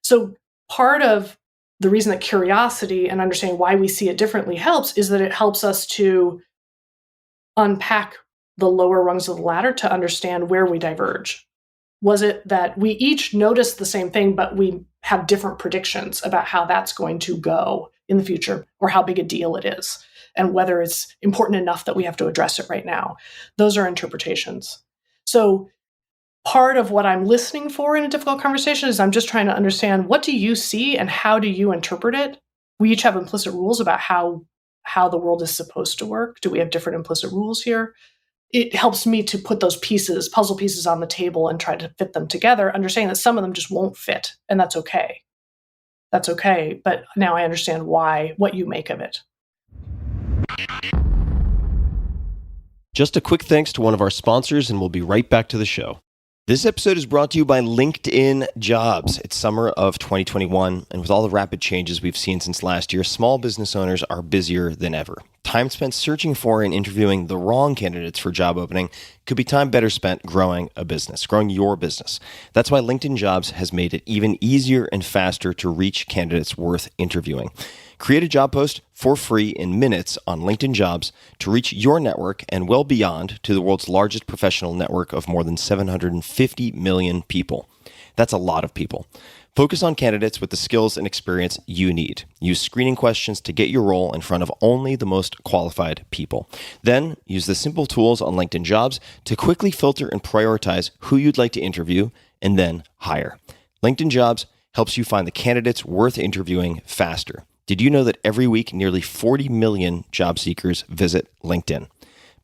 So part of the reason that curiosity and understanding why we see it differently helps is that it helps us to unpack the lower rungs of the ladder to understand where we diverge? Was it that we each noticed the same thing, but we have different predictions about how that's going to go in the future or how big a deal it is and whether it's important enough that we have to address it right now? Those are interpretations. So part of what I'm listening for in a difficult conversation is I'm just trying to understand, what do you see and how do you interpret it? We each have implicit rules about how the world is supposed to work. Do we have different implicit rules here? It helps me to put those pieces, puzzle pieces on the table and try to fit them together, understanding that some of them just won't fit, and that's okay. That's okay, but now I understand what you make of it. Just a quick thanks to one of our sponsors, and we'll be right back to the show. This episode is brought to you by LinkedIn Jobs. It's summer of 2021, and with all the rapid changes we've seen since last year, small business owners are busier than ever. Time spent searching for and interviewing the wrong candidates for job opening could be time better spent growing a business, growing your business. That's why LinkedIn Jobs has made it even easier and faster to reach candidates worth interviewing. Create a job post for free in minutes on LinkedIn Jobs to reach your network and well beyond to the world's largest professional network of more than 750 million people. That's a lot of people. Focus on candidates with the skills and experience you need. Use screening questions to get your role in front of only the most qualified people. Then use the simple tools on LinkedIn Jobs to quickly filter and prioritize who you'd like to interview and then hire. LinkedIn Jobs helps you find the candidates worth interviewing faster. Did you know that every week nearly 40 million job seekers visit LinkedIn?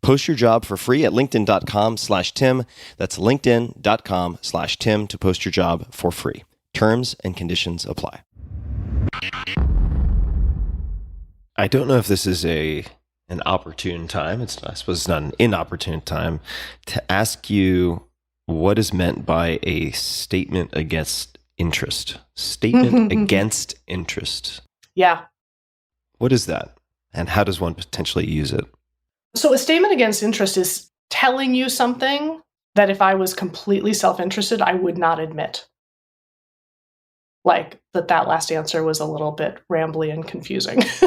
Post your job for free at linkedin.com/Tim. That's linkedin.com/Tim to post your job for free. Terms and conditions apply. I don't know if this is an opportune time. I suppose it's not an inopportune time to ask you what is meant by a statement against interest. Statement against interest. Yeah. What is that? And how does one potentially use it? So a statement against interest is telling you something that if I was completely self-interested, I would not admit. Like that last answer was a little bit rambly and confusing. If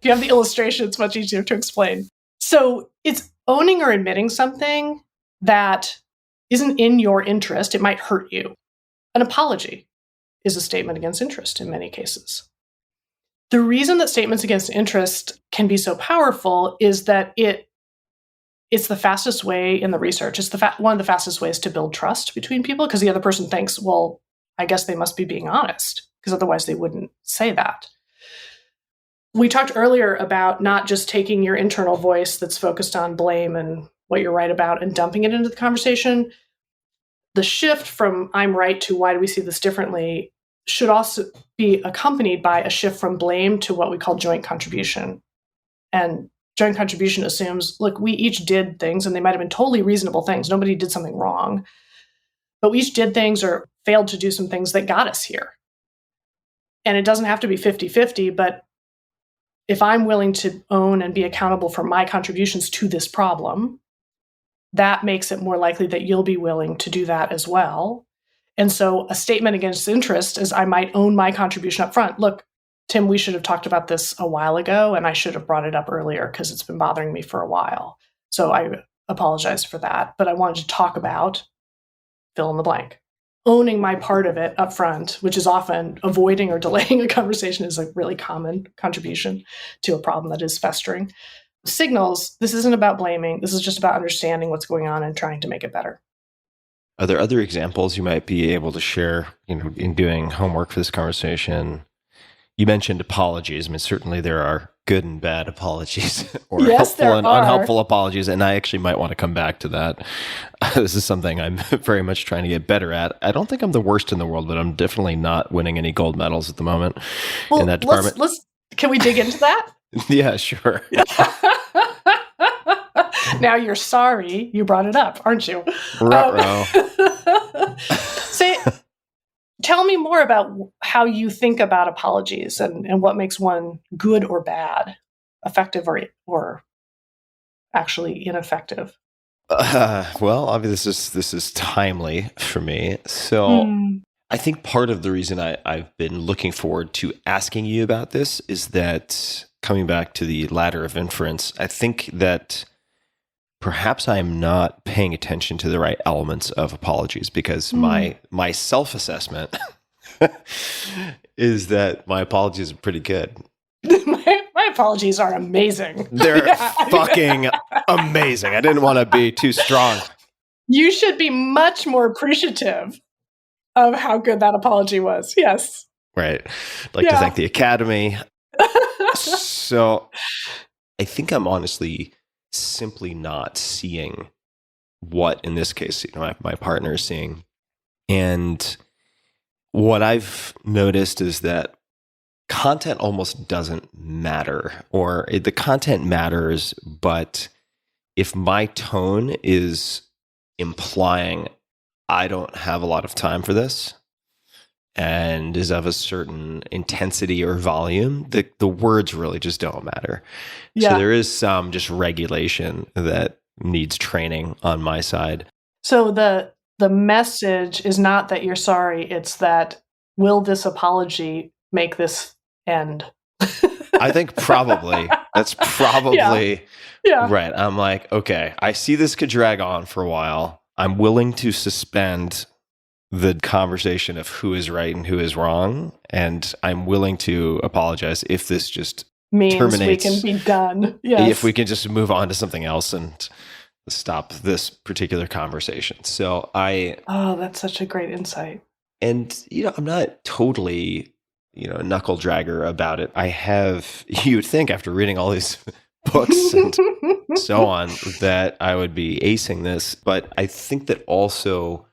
you have the illustration, it's much easier to explain. So it's owning or admitting something that isn't in your interest. It might hurt you. An apology is a statement against interest in many cases. The reason that statements against interest can be so powerful is that it's the fastest way in the research. It's one of the fastest ways to build trust between people, because the other person thinks, well, I guess they must be being honest, because otherwise they wouldn't say that. We talked earlier about not just taking your internal voice that's focused on blame and what you're right about and dumping it into the conversation. The shift from I'm right to why do we see this differently should also be accompanied by a shift from blame to what we call joint contribution. And joint contribution assumes, look, we each did things, and they might have been totally reasonable things. Nobody did something wrong. But we each did things or failed to do some things that got us here. And it doesn't have to be 50-50, but if I'm willing to own and be accountable for my contributions to this problem, that makes it more likely that you'll be willing to do that as well. And so a statement against interest is I might own my contribution up front. Look, Tim, we should have talked about this a while ago, and I should have brought it up earlier because it's been bothering me for a while. So I apologize for that. But I wanted to talk about fill in the blank. Owning my part of it up front, which is often avoiding or delaying a conversation, is a really common contribution to a problem that is festering. Signals, this isn't about blaming. This is just about understanding what's going on and trying to make it better. Are there other examples you might be able to share, in doing homework for this conversation? You mentioned apologies. I mean, certainly there are good and bad apologies, or yes, helpful and unhelpful apologies. And I actually might want to come back to that. This is something I'm very much trying to get better at. I don't think I'm the worst in the world, but I'm definitely not winning any gold medals at the moment in that department. Can we dig into that? Yeah, sure. Now you're sorry you brought it up, aren't you? Tell me more about how you think about apologies and what makes one good or bad, effective or actually ineffective. Well, obviously this is timely for me. So I think part of the reason I've been looking forward to asking you about this is that, coming back to the ladder of inference, I think that perhaps I'm not paying attention to the right elements of apologies, because my self-assessment is that my apologies are pretty good. My apologies are amazing. They're fucking amazing. I didn't want to be too strong. You should be much more appreciative of how good that apology was. Yes. Right. Like to thank the Academy. So I think I'm honestly simply not seeing what, in this case, my partner is seeing. And what I've noticed is that content almost doesn't matter, or the content matters, but if my tone is implying I don't have a lot of time for this and is of a certain intensity or volume, the words really just don't matter. Yeah. So there is some just regulation that needs training on my side. So the message is not that you're sorry, it's that, will this apology make this end? I think probably. That's probably right. I'm like, okay, I see this could drag on for a while. I'm willing to suspend the conversation of who is right and who is wrong, and I'm willing to apologize if this just means terminates. We can be done. Yes. If we can just move on to something else and stop this particular conversation. So that's such a great insight. And, I'm not totally, a knuckle dragger about it. I have, you would think after reading all these books and so on that I would be acing this. But I think that also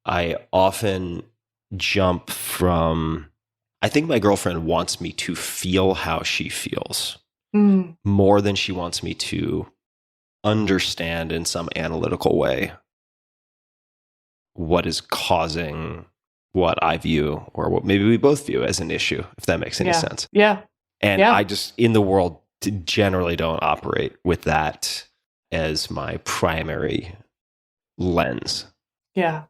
I often jump from, I think my girlfriend wants me to feel how she feels more than she wants me to understand in some analytical way what is causing what I view, or what maybe we both view as an issue, if that makes any sense. Yeah. And I just, in the world, generally don't operate with that as my primary lens. Yeah.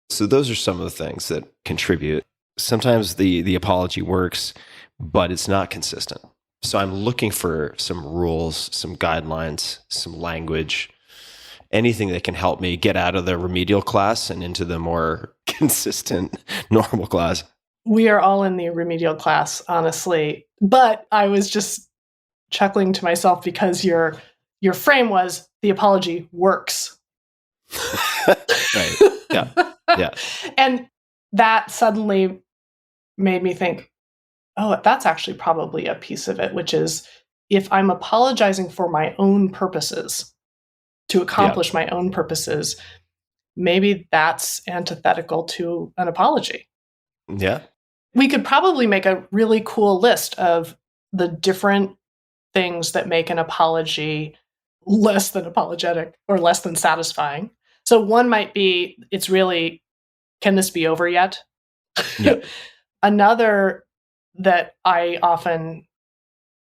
So those are some of the things that contribute. Sometimes the apology works, but it's not consistent. So I'm looking for some rules, some guidelines, some language, anything that can help me get out of the remedial class and into the more consistent normal class. We are all in the remedial class, honestly. But I was just chuckling to myself because your frame was, the apology works. Right. Yeah. Yeah. And that suddenly made me think, oh, that's actually probably a piece of it, which is, if I'm apologizing for my own purposes, to accomplish my own purposes, maybe that's antithetical to an apology. Yeah. We could probably make a really cool list of the different things that make an apology less than apologetic or less than satisfying. So one might be, it's really, can this be over yet? Yeah. Another that I often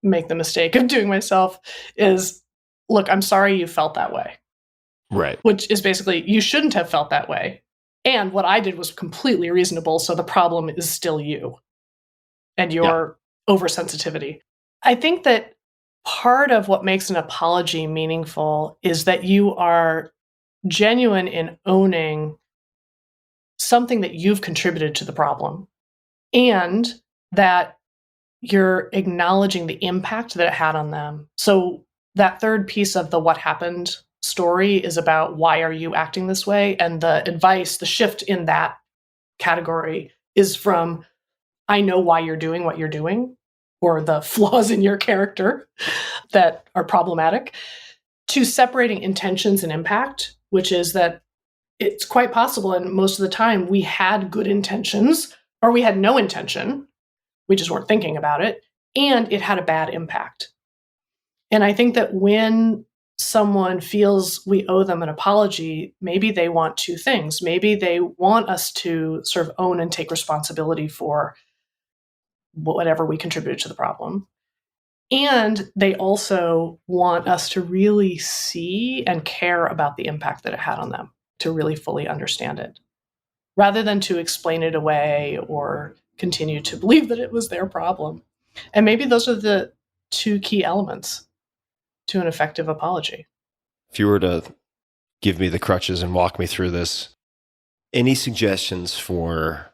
make the mistake of doing myself is, look, I'm sorry you felt that way. Right. Which is basically, you shouldn't have felt that way. And what I did was completely reasonable. So the problem is still you and your oversensitivity. I think that part of what makes an apology meaningful is that you are genuine in owning something that you've contributed to the problem, and that you're acknowledging the impact that it had on them. So that third piece of the what happened story is about, why are you acting this way? And the advice, the shift in that category is from, I know why you're doing what you're doing, or the flaws in your character that are problematic, to separating intentions and impact, which is that it's quite possible, and most of the time we had good intentions, or we had no intention, we just weren't thinking about it, and it had a bad impact. And I think that when someone feels we owe them an apology, maybe they want two things. Maybe they want us to sort of own and take responsibility for whatever we contributed to the problem. And they also want us to really see and care about the impact that it had on them, to really fully understand it. rather than to explain it away or continue to believe that it was their problem. And maybe those are the two key elements to an effective apology. If you were to give me the crutches and walk me through this, any suggestions for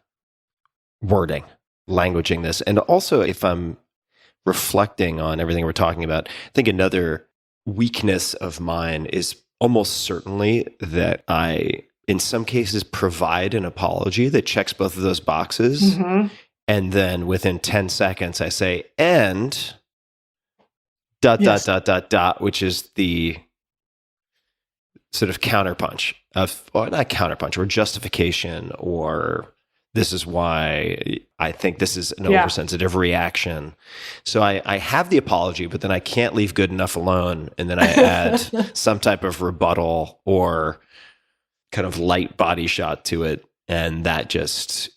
wording, languaging this? And also, if I'm reflecting on everything we're talking about, I think another weakness of mine is almost certainly that I, in some cases, provide an apology that checks both of those boxes. Mm-hmm. And then within 10 seconds, I say, and ... which is the sort of counterpunch of, well, not counterpunch, or justification, or this is why I think this is an oversensitive reaction. So I have the apology, but then I can't leave good enough alone. And then I add some type of rebuttal or kind of light body shot to it. And that just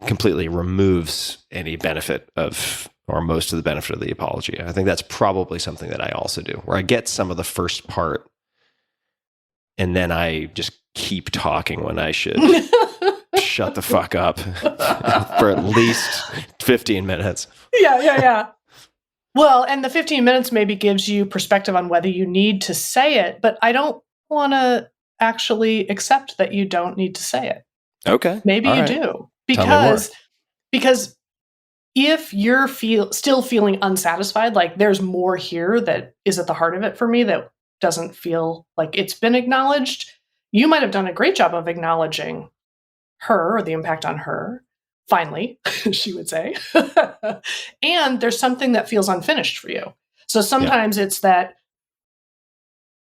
completely removes any benefit of, or most of the benefit of the apology. I think that's probably something that I also do, where I get some of the first part and then I just keep talking when I should shut the fuck up for at least 15 minutes. Yeah. Well, and the 15 minutes maybe gives you perspective on whether you need to say it, but I don't want to actually accept that you don't need to say it. Okay. Maybe all you right. do. Because if you're still feeling unsatisfied, like there's more here that is at the heart of it for me that doesn't feel like it's been acknowledged, you might have done a great job of acknowledging her or the impact on her. Finally, she would say. And there's something that feels unfinished for you. So sometimes it's that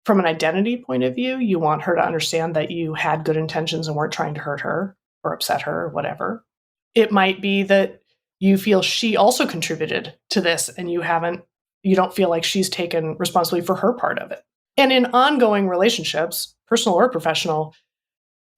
from an identity point of view, you want her to understand that you had good intentions and weren't trying to hurt her or upset her or whatever. It might be that you feel she also contributed to this and you don't feel like she's taken responsibility for her part of it. And in ongoing relationships, personal or professional,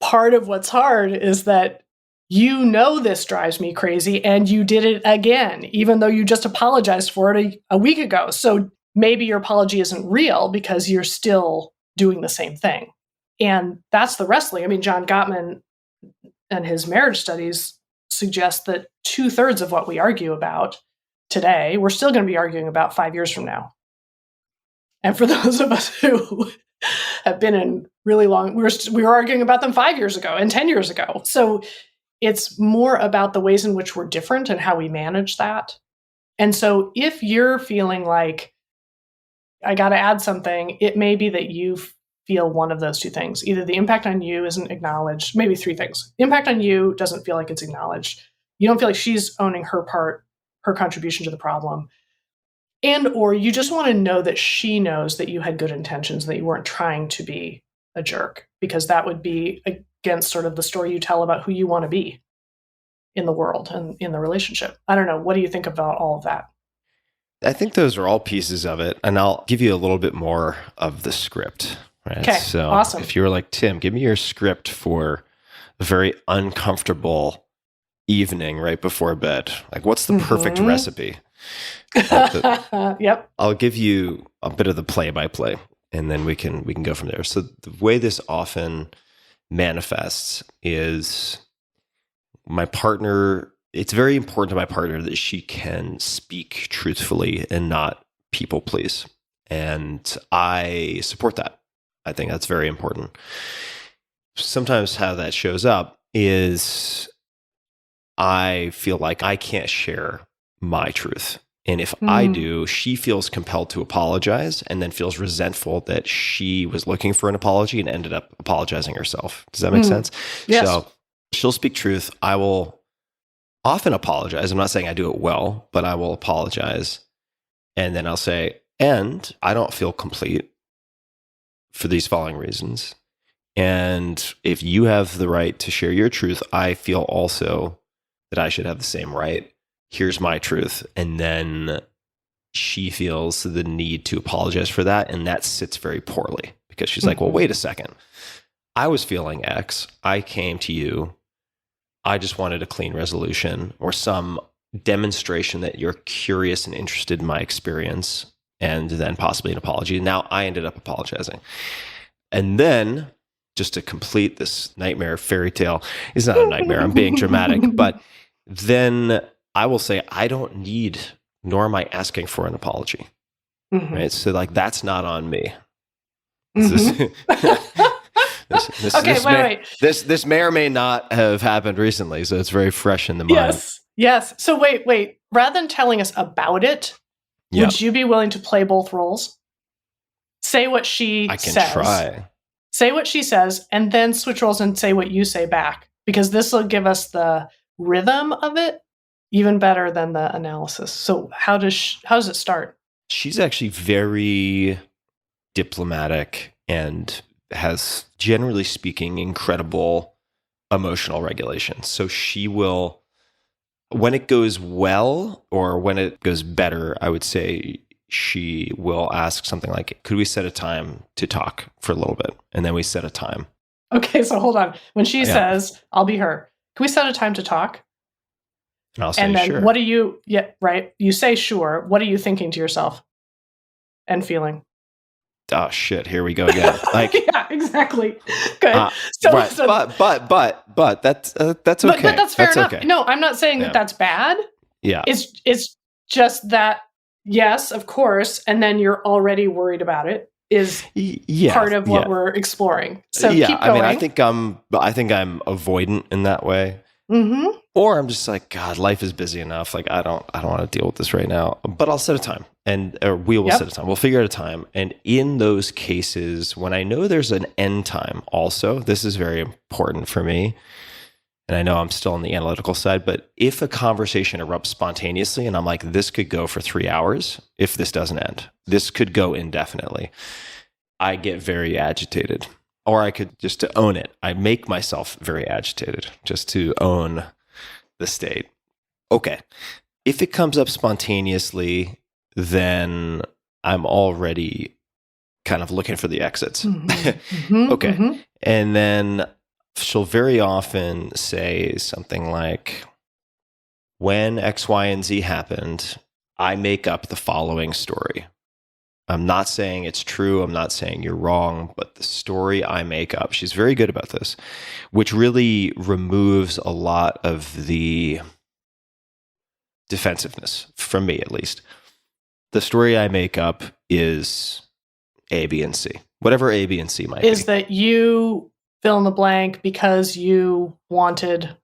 part of what's hard is that you know this drives me crazy and you did it again, even though you just apologized for it a week ago. So maybe your apology isn't real because you're still doing the same thing. And that's the wrestling. I mean, John Gottman and his marriage studies suggest that 2/3 of what we argue about today, we're still going to be arguing about 5 years from now. And for those of us who have been in really long, we were arguing about them 5 years ago and 10 years ago. So it's more about the ways in which we're different and how we manage that. And so if you're feeling like, I got to add something, it may be that you feel one of those two things. Either the impact on you isn't acknowledged, maybe three things. The impact on you doesn't feel like it's acknowledged. You don't feel like she's owning her part, her contribution to the problem. And or you just want to know that she knows that you had good intentions, that you weren't trying to be a jerk, because that would be against sort of the story you tell about who you want to be in the world and in the relationship. I don't know. What do you think about all of that? I think those are all pieces of it. And I'll give you a little bit more of the script. Right? Okay, so awesome. If you were like, Tim, give me your script for a very uncomfortable evening right before bed. Like, what's the perfect recipe? Yep. I'll give you a bit of the play-by-play, and then we can go from there. So the way this often manifests is my partner. It's very important to my partner that she can speak truthfully and not people please, and I support that. I think that's very important. Sometimes how that shows up is I feel like I can't share my truth. And if I do, she feels compelled to apologize and then feels resentful that she was looking for an apology and ended up apologizing herself. Does that make sense? Yes. So she'll speak truth. I will often apologize. I'm not saying I do it well, but I will apologize. And then I'll say, and I don't feel complete for these following reasons. And if you have the right to share your truth, I feel also that I should have the same right. Here's my truth. And then she feels the need to apologize for that. And that sits very poorly because she's like, well, wait a second. I was feeling X. I came to you. I just wanted a clean resolution or some demonstration that you're curious and interested in my experience, and then possibly an apology. Now I ended up apologizing. And then just to complete this nightmare fairy tale. It's not a nightmare. I'm being dramatic. But then I will say, I don't need, nor am I asking for an apology. Right? So like, that's not on me. This may or may not have happened recently, so it's very fresh in the mind. Yes. So wait. Rather than telling us about it, would you be willing to play both roles? Say what she says. I can try. Say what she says, and then switch roles and say what you say back, because this will give us the rhythm of it even better than the analysis. So how does it start? She's actually very diplomatic and has, generally speaking, incredible emotional regulation. So she will, when it goes well or when it goes better, I would say she will ask something like, could we set a time to talk for a little bit? And then we set a time. Okay, so hold on. When she says, I'll be her, can we set a time to talk? And I'll say, and then sure. What do you, right? You say, sure. What are you thinking to yourself and feeling? Oh shit! Here we go again. Like, yeah, exactly. Good. Right. But that's okay. But that's fair enough. Okay. No, I'm not saying that that's bad. Yeah. It's just that, yes, of course, and then you're already worried about it is part of what we're exploring. So keep going. I mean, I think I'm avoidant in that way. Mm-hmm. Or I'm just like, God, life is busy enough. Like, I don't want to deal with this right now. But I'll set a time, or we will set a time. We'll figure out a time. And in those cases, when I know there's an end time, also, this is very important for me. And I know I'm still on the analytical side, but if a conversation erupts spontaneously, and I'm like, this could go for 3 hours if this doesn't end. This could go indefinitely. I get very agitated. Or I could just to own it. I make myself very agitated just to own the state. Okay. If it comes up spontaneously, then I'm already kind of looking for the exits. Okay. Mm-hmm. And then she'll very often say something like, when X, Y, and Z happened, I make up the following story. I'm not saying it's true. I'm not saying you're wrong, but the story I make up, she's very good about this, which really removes a lot of the defensiveness, from me at least. The story I make up is A, B, and C. Whatever A, B, and C might be. Is that you fill in the blank because you wanted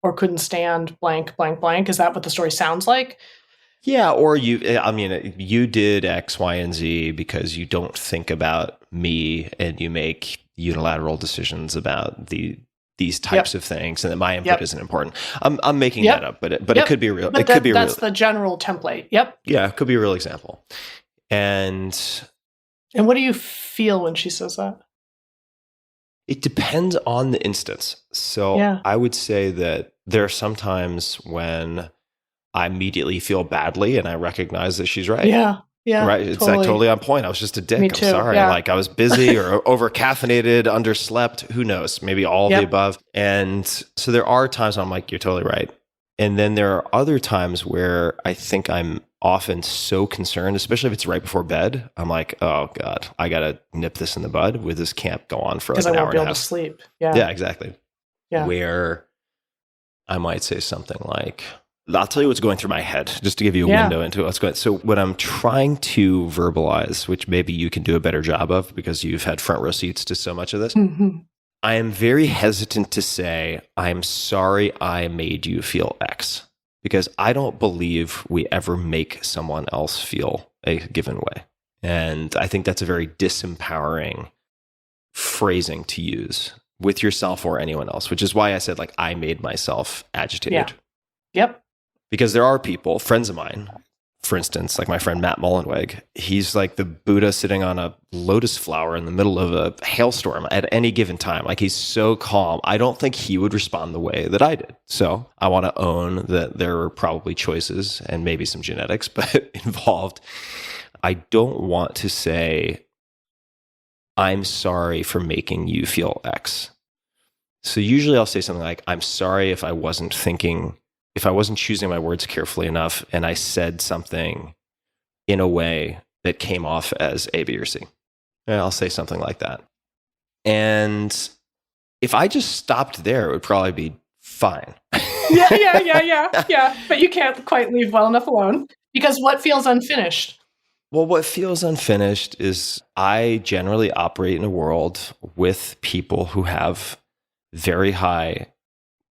or couldn't stand blank, blank, blank? Is that what the story sounds like? Yeah, or you did X, Y, and Z because you don't think about me and you make unilateral decisions about these types of things, and that my input isn't important. I'm making that up, but it could be real. That's the general template. Yep. Yeah, it could be a real example. And what do you feel when she says that? It depends on the instance. So I would say that there are some times when I immediately feel badly and I recognize that she's right. Yeah. Yeah. Right. It's like totally on point. I was just a dick. Me too. I'm sorry. Yeah. Like I was busy or over caffeinated, underslept. Who knows? Maybe all of the above. And so there are times when I'm like, you're totally right. And then there are other times where I think I'm often so concerned, especially if it's right before bed. I'm like, oh God, I got to nip this in the bud. With this can't go on for like an hour and a half. Because I won't be able to sleep. Yeah. Yeah, exactly. Yeah. Where I might say something like, I'll tell you what's going through my head, just to give you a window into what's going. So what I'm trying to verbalize, which maybe you can do a better job of because you've had front row seats to so much of this, I am very hesitant to say, I'm sorry I made you feel X, because I don't believe we ever make someone else feel a given way. And I think that's a very disempowering phrasing to use with yourself or anyone else, which is why I said, like, I made myself agitated. Yeah. Yep. Because there are people, friends of mine, for instance, like my friend Matt Mullenweg, he's like the Buddha sitting on a lotus flower in the middle of a hailstorm at any given time. Like he's so calm. I don't think he would respond the way that I did. So I want to own that there were probably choices and maybe some genetics, but involved. I don't want to say, I'm sorry for making you feel X. So usually I'll say something like, I'm sorry if I wasn't choosing my words carefully enough and I said something in a way that came off as A, B, or C. And I'll say something like that. And if I just stopped there, it would probably be fine. Yeah. But you can't quite leave well enough alone because what feels unfinished? Well, what feels unfinished is I generally operate in a world with people who have very high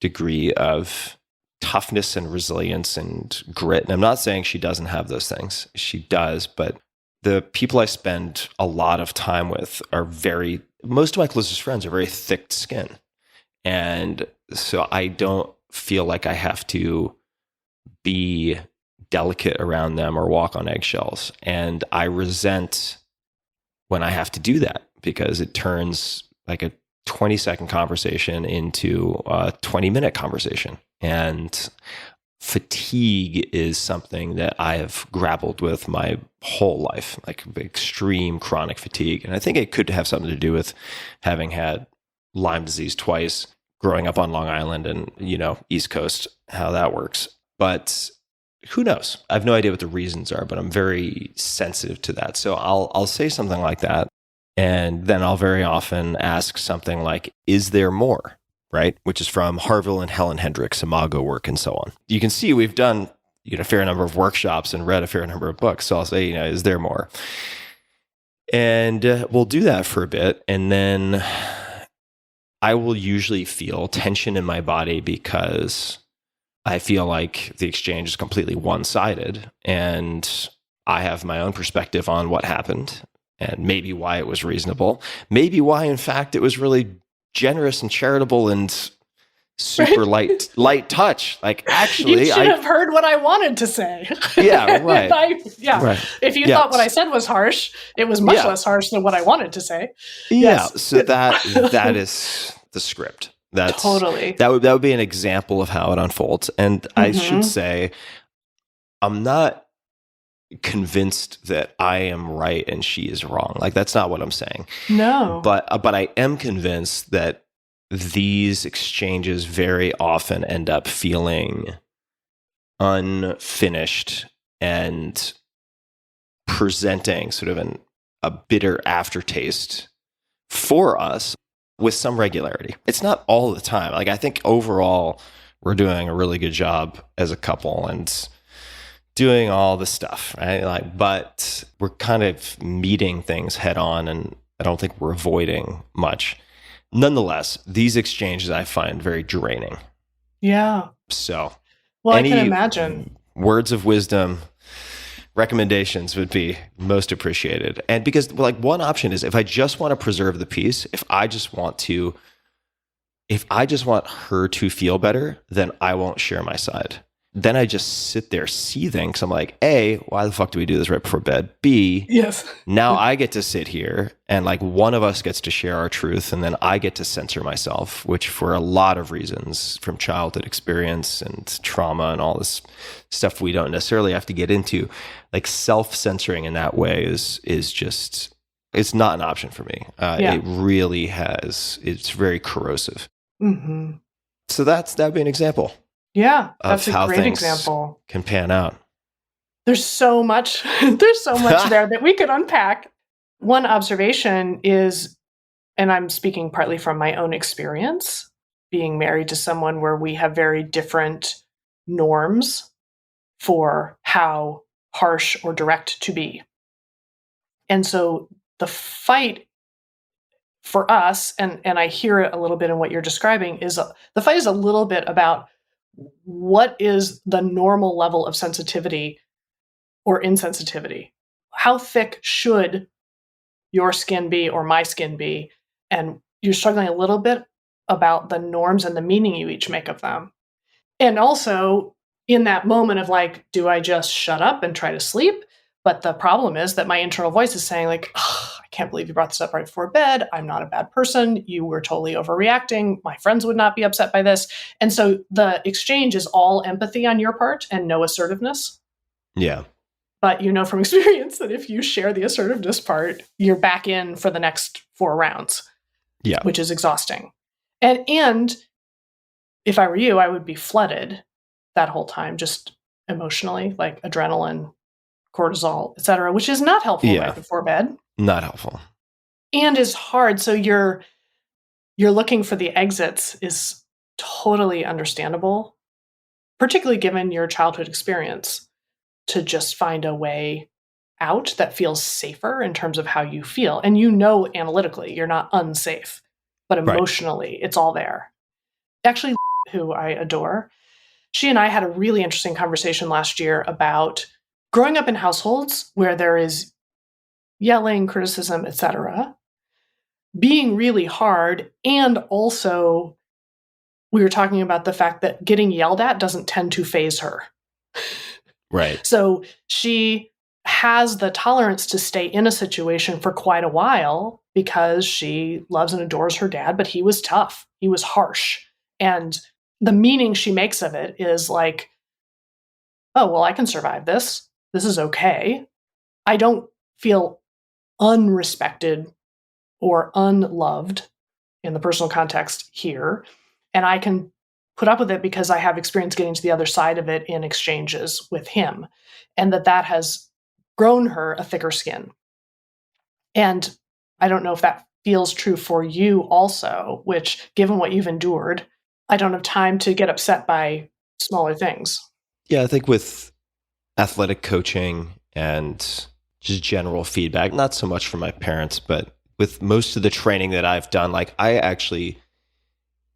degree of toughness and resilience and grit. And I'm not saying she doesn't have those things. She does, but the people I spend a lot of time with are most of my closest friends are very thick skin. And so I don't feel like I have to be delicate around them or walk on eggshells. And I resent when I have to do that because it turns like a 20-second conversation into a 20-minute conversation. And fatigue is something that I have grappled with my whole life, like extreme chronic fatigue. And I think it could have something to do with having had Lyme disease twice, growing up on Long Island and, East Coast, how that works. But who knows? I have no idea what the reasons are, but I'm very sensitive to that. So I'll say something like that. And then I'll very often ask something like, is there more? Right? Which is from Harville and Helen Hendricks, Imago work and so on. You can see we've done a fair number of workshops and read a fair number of books. So I'll say, is there more? And we'll do that for a bit. And then I will usually feel tension in my body because I feel like the exchange is completely one-sided and I have my own perspective on what happened and maybe why it was reasonable, maybe why, in fact, it was really generous and charitable and super light touch. Like, actually, you should have heard what I wanted to say. Yeah, right. Right. If you thought what I said was harsh, it was much less harsh than what I wanted to say. Yeah. So that is the script. That's totally. That would be an example of how it unfolds. And I should say, I'm not convinced that I am right and she is wrong. Like, that's not what I'm saying. No. But I am convinced that these exchanges very often end up feeling unfinished and presenting sort of a bitter aftertaste for us with some regularity. It's not all the time. Like, I think overall we're doing a really good job as a couple and doing all the stuff, right? But we're kind of meeting things head on, and I don't think we're avoiding much. Nonetheless, these exchanges I find very draining. Yeah. So, I can imagine. Words of wisdom, recommendations would be most appreciated. And because, one option is if I just want to preserve the peace, if I just want her to feel better, then I won't share my side. Then I just sit there seething because I'm like, A, why the fuck do we do this right before bed? B, yes. Now I get to sit here and one of us gets to share our truth, and then I get to censor myself, which for a lot of reasons from childhood experience and trauma and all this stuff we don't necessarily have to get into, self-censoring in that way is just, it's not an option for me. It really it's very corrosive. Mm-hmm. So that'd be an example. Yeah, that's a great example. Can pan out. There's so much there that we could unpack. One observation is, and I'm speaking partly from my own experience, being married to someone where we have very different norms for how harsh or direct to be. And so the fight for us, and I hear it a little bit in what you're describing, is the fight is a little bit about what is the normal level of sensitivity or insensitivity? How thick should your skin be or my skin be? And you're struggling a little bit about the norms and the meaning you each make of them. And also in that moment of do I just shut up and try to sleep? But the problem is that my internal voice is saying I can't believe you brought this up right before bed. I'm not a bad person. You were totally overreacting. My friends would not be upset by this. And so the exchange is all empathy on your part and no assertiveness. Yeah. But you know from experience that if you share the assertiveness part, you're back in for the next 4 rounds. Yeah. Which is exhausting. And if I were you, I would be flooded that whole time, just emotionally, adrenaline, cortisol, et cetera, which is not helpful right before bed. Not helpful. And is hard. So you're you're looking for the exits is totally understandable, particularly given your childhood experience, to just find a way out that feels safer in terms of how you feel. And analytically, you're not unsafe, but emotionally, it's all there. Actually, who I adore, she and I had a really interesting conversation last year about growing up in households where there is yelling, criticism, etc., being really hard. And also, we were talking about the fact that getting yelled at doesn't tend to faze her. Right. So she has the tolerance to stay in a situation for quite a while because she loves and adores her dad, but he was tough. He was harsh. And the meaning she makes of it is like, oh, well, I can survive this. This is okay. I don't feel unrespected or unloved in the personal context here. And I can put up with it because I have experience getting to the other side of it in exchanges with him. And that has grown her a thicker skin. And I don't know if that feels true for you also, which, given what you've endured, I don't have time to get upset by smaller things. Yeah, I think with athletic coaching and just general feedback, not so much from my parents, but with most of the training that I've done, like I actually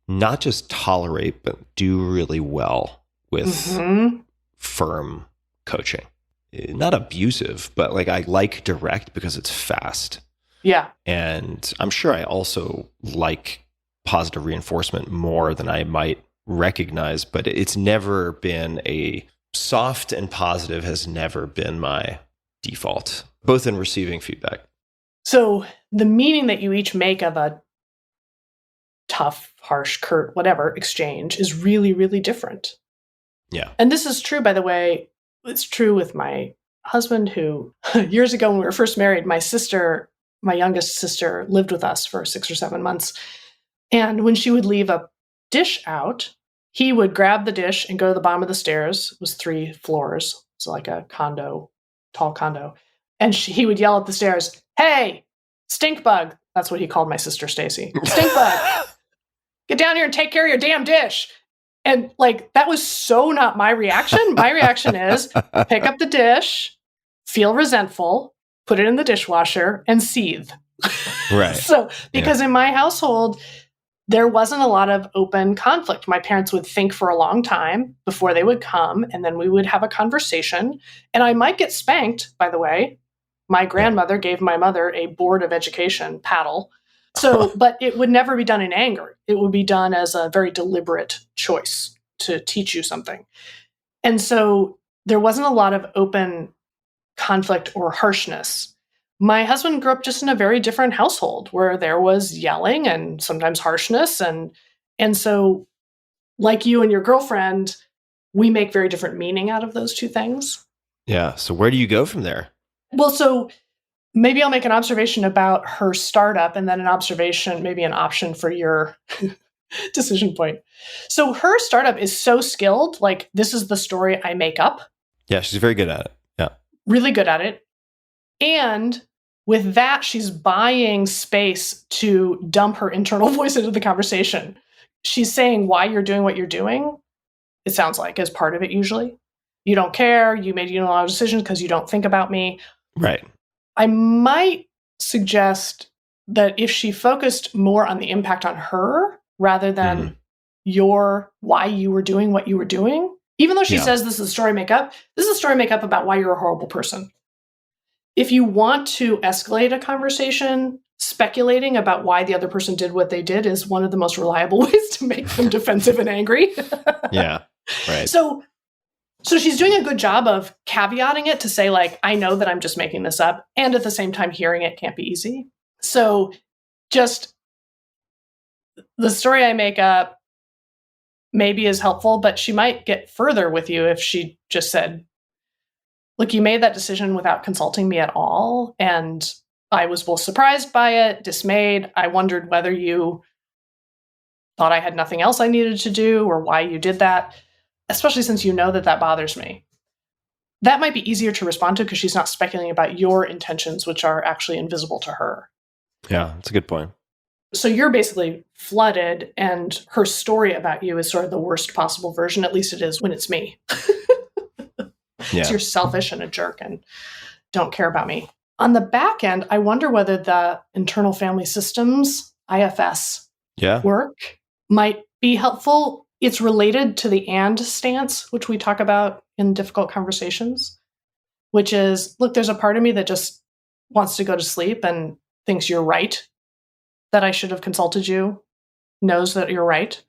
not just tolerate, but do really well with firm coaching. Not abusive, but like I like direct because it's fast. Yeah. And I'm sure I also like positive reinforcement more than I might recognize, but it's never been soft and positive has never been my default, both in receiving feedback. So the meaning that you each make of a tough, harsh, curt, whatever exchange is really, really different. Yeah. And this is true, by the way. It's true with my husband, who years ago when we were first married, my youngest sister, lived with us for 6 or 7 months. And when she would leave a dish out, he would grab the dish and go to the bottom of the stairs. It was 3 floors. So like a tall condo. And he would yell at the stairs, "Hey, stink bug." That's what he called my sister, Stacy. "Stink bug, get down here and take care of your damn dish." And like, that was so not my reaction. My reaction is pick up the dish, feel resentful, put it in the dishwasher, and seethe. Right. So, because in my household, there wasn't a lot of open conflict. My parents would think for a long time before they would come, and then we would have a conversation. And I might get spanked, by the way. My grandmother gave my mother a Board of Education paddle. So, but it would never be done in anger. It would be done as a very deliberate choice to teach you something. And so there wasn't a lot of open conflict or harshness. My husband grew up just in a very different household where there was yelling and sometimes harshness. And so, like you and your girlfriend, we make very different meaning out of those two things. Yeah. So where do you go from there? Well, so maybe I'll make an observation about her startup and then an observation, maybe an option for your decision point. So her startup is so skilled. Like, this is the story I make up. Yeah, she's very good at it. Yeah. Really good at it. And with that, she's buying space to dump her internal voice into the conversation. She's saying why you're doing what you're doing, it sounds like, as part of it usually. You don't care. You made unilateral decisions because you don't think about me. Right. I might suggest that if she focused more on the impact on her rather than why you were doing what you were doing, even though she says this is a story makeup, this is a story makeup about why you're a horrible person. If you want to escalate a conversation, speculating about why the other person did what they did is one of the most reliable ways to make them defensive and angry. Yeah. Right. So she's doing a good job of caveating it to say, like, I know that I'm just making this up. And at the same time, hearing it can't be easy. So just the story I make up maybe is helpful, but she might get further with you if she just said, look, you made that decision without consulting me at all. And I was both surprised by it, dismayed. I wondered whether you thought I had nothing else I needed to do or why you did that. Especially since you know that bothers me. That might be easier to respond to because she's not speculating about your intentions, which are actually invisible to her. Yeah, that's a good point. So you're basically flooded, and her story about you is sort of the worst possible version. At least it is when it's me. Yeah. So you're selfish and a jerk and don't care about me. On the back end, I wonder whether the internal family systems, IFS, work might be helpful. It's related to the and stance, which we talk about in difficult conversations, which is, look, there's a part of me that just wants to go to sleep and thinks you're right, that I should have consulted you, knows that you're right.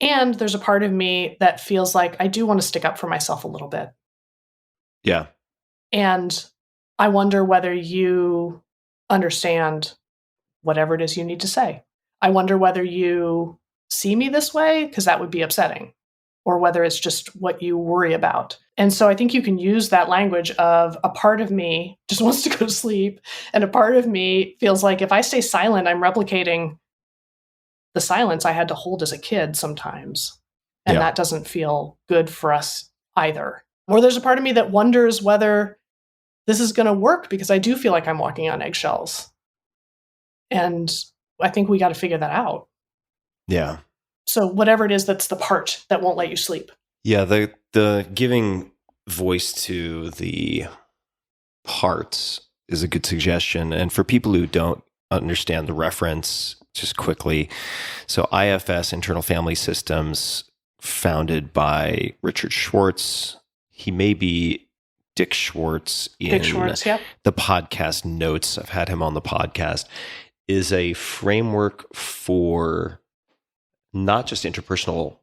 And there's a part of me that feels like I do want to stick up for myself a little bit. Yeah. And I wonder whether you understand whatever it is you need to say. I wonder whether you see me this way, because that would be upsetting, or whether it's just what you worry about. And so I think you can use that language of a part of me just wants to go to sleep, and a part of me feels like if I stay silent, I'm replicating the silence I had to hold as a kid sometimes. And that doesn't feel good for us either. Or there's a part of me that wonders whether this is going to work, because I do feel like I'm walking on eggshells. And I think we got to figure that out. Yeah. So whatever it is, that's the part that won't let you sleep. Yeah. The giving voice to the parts is a good suggestion. And for people who don't understand the reference, just quickly. So IFS, Internal Family Systems, founded by Richard Schwartz. He may be Dick Schwartz in the podcast notes. I've had him on the podcast. Is a framework for not just interpersonal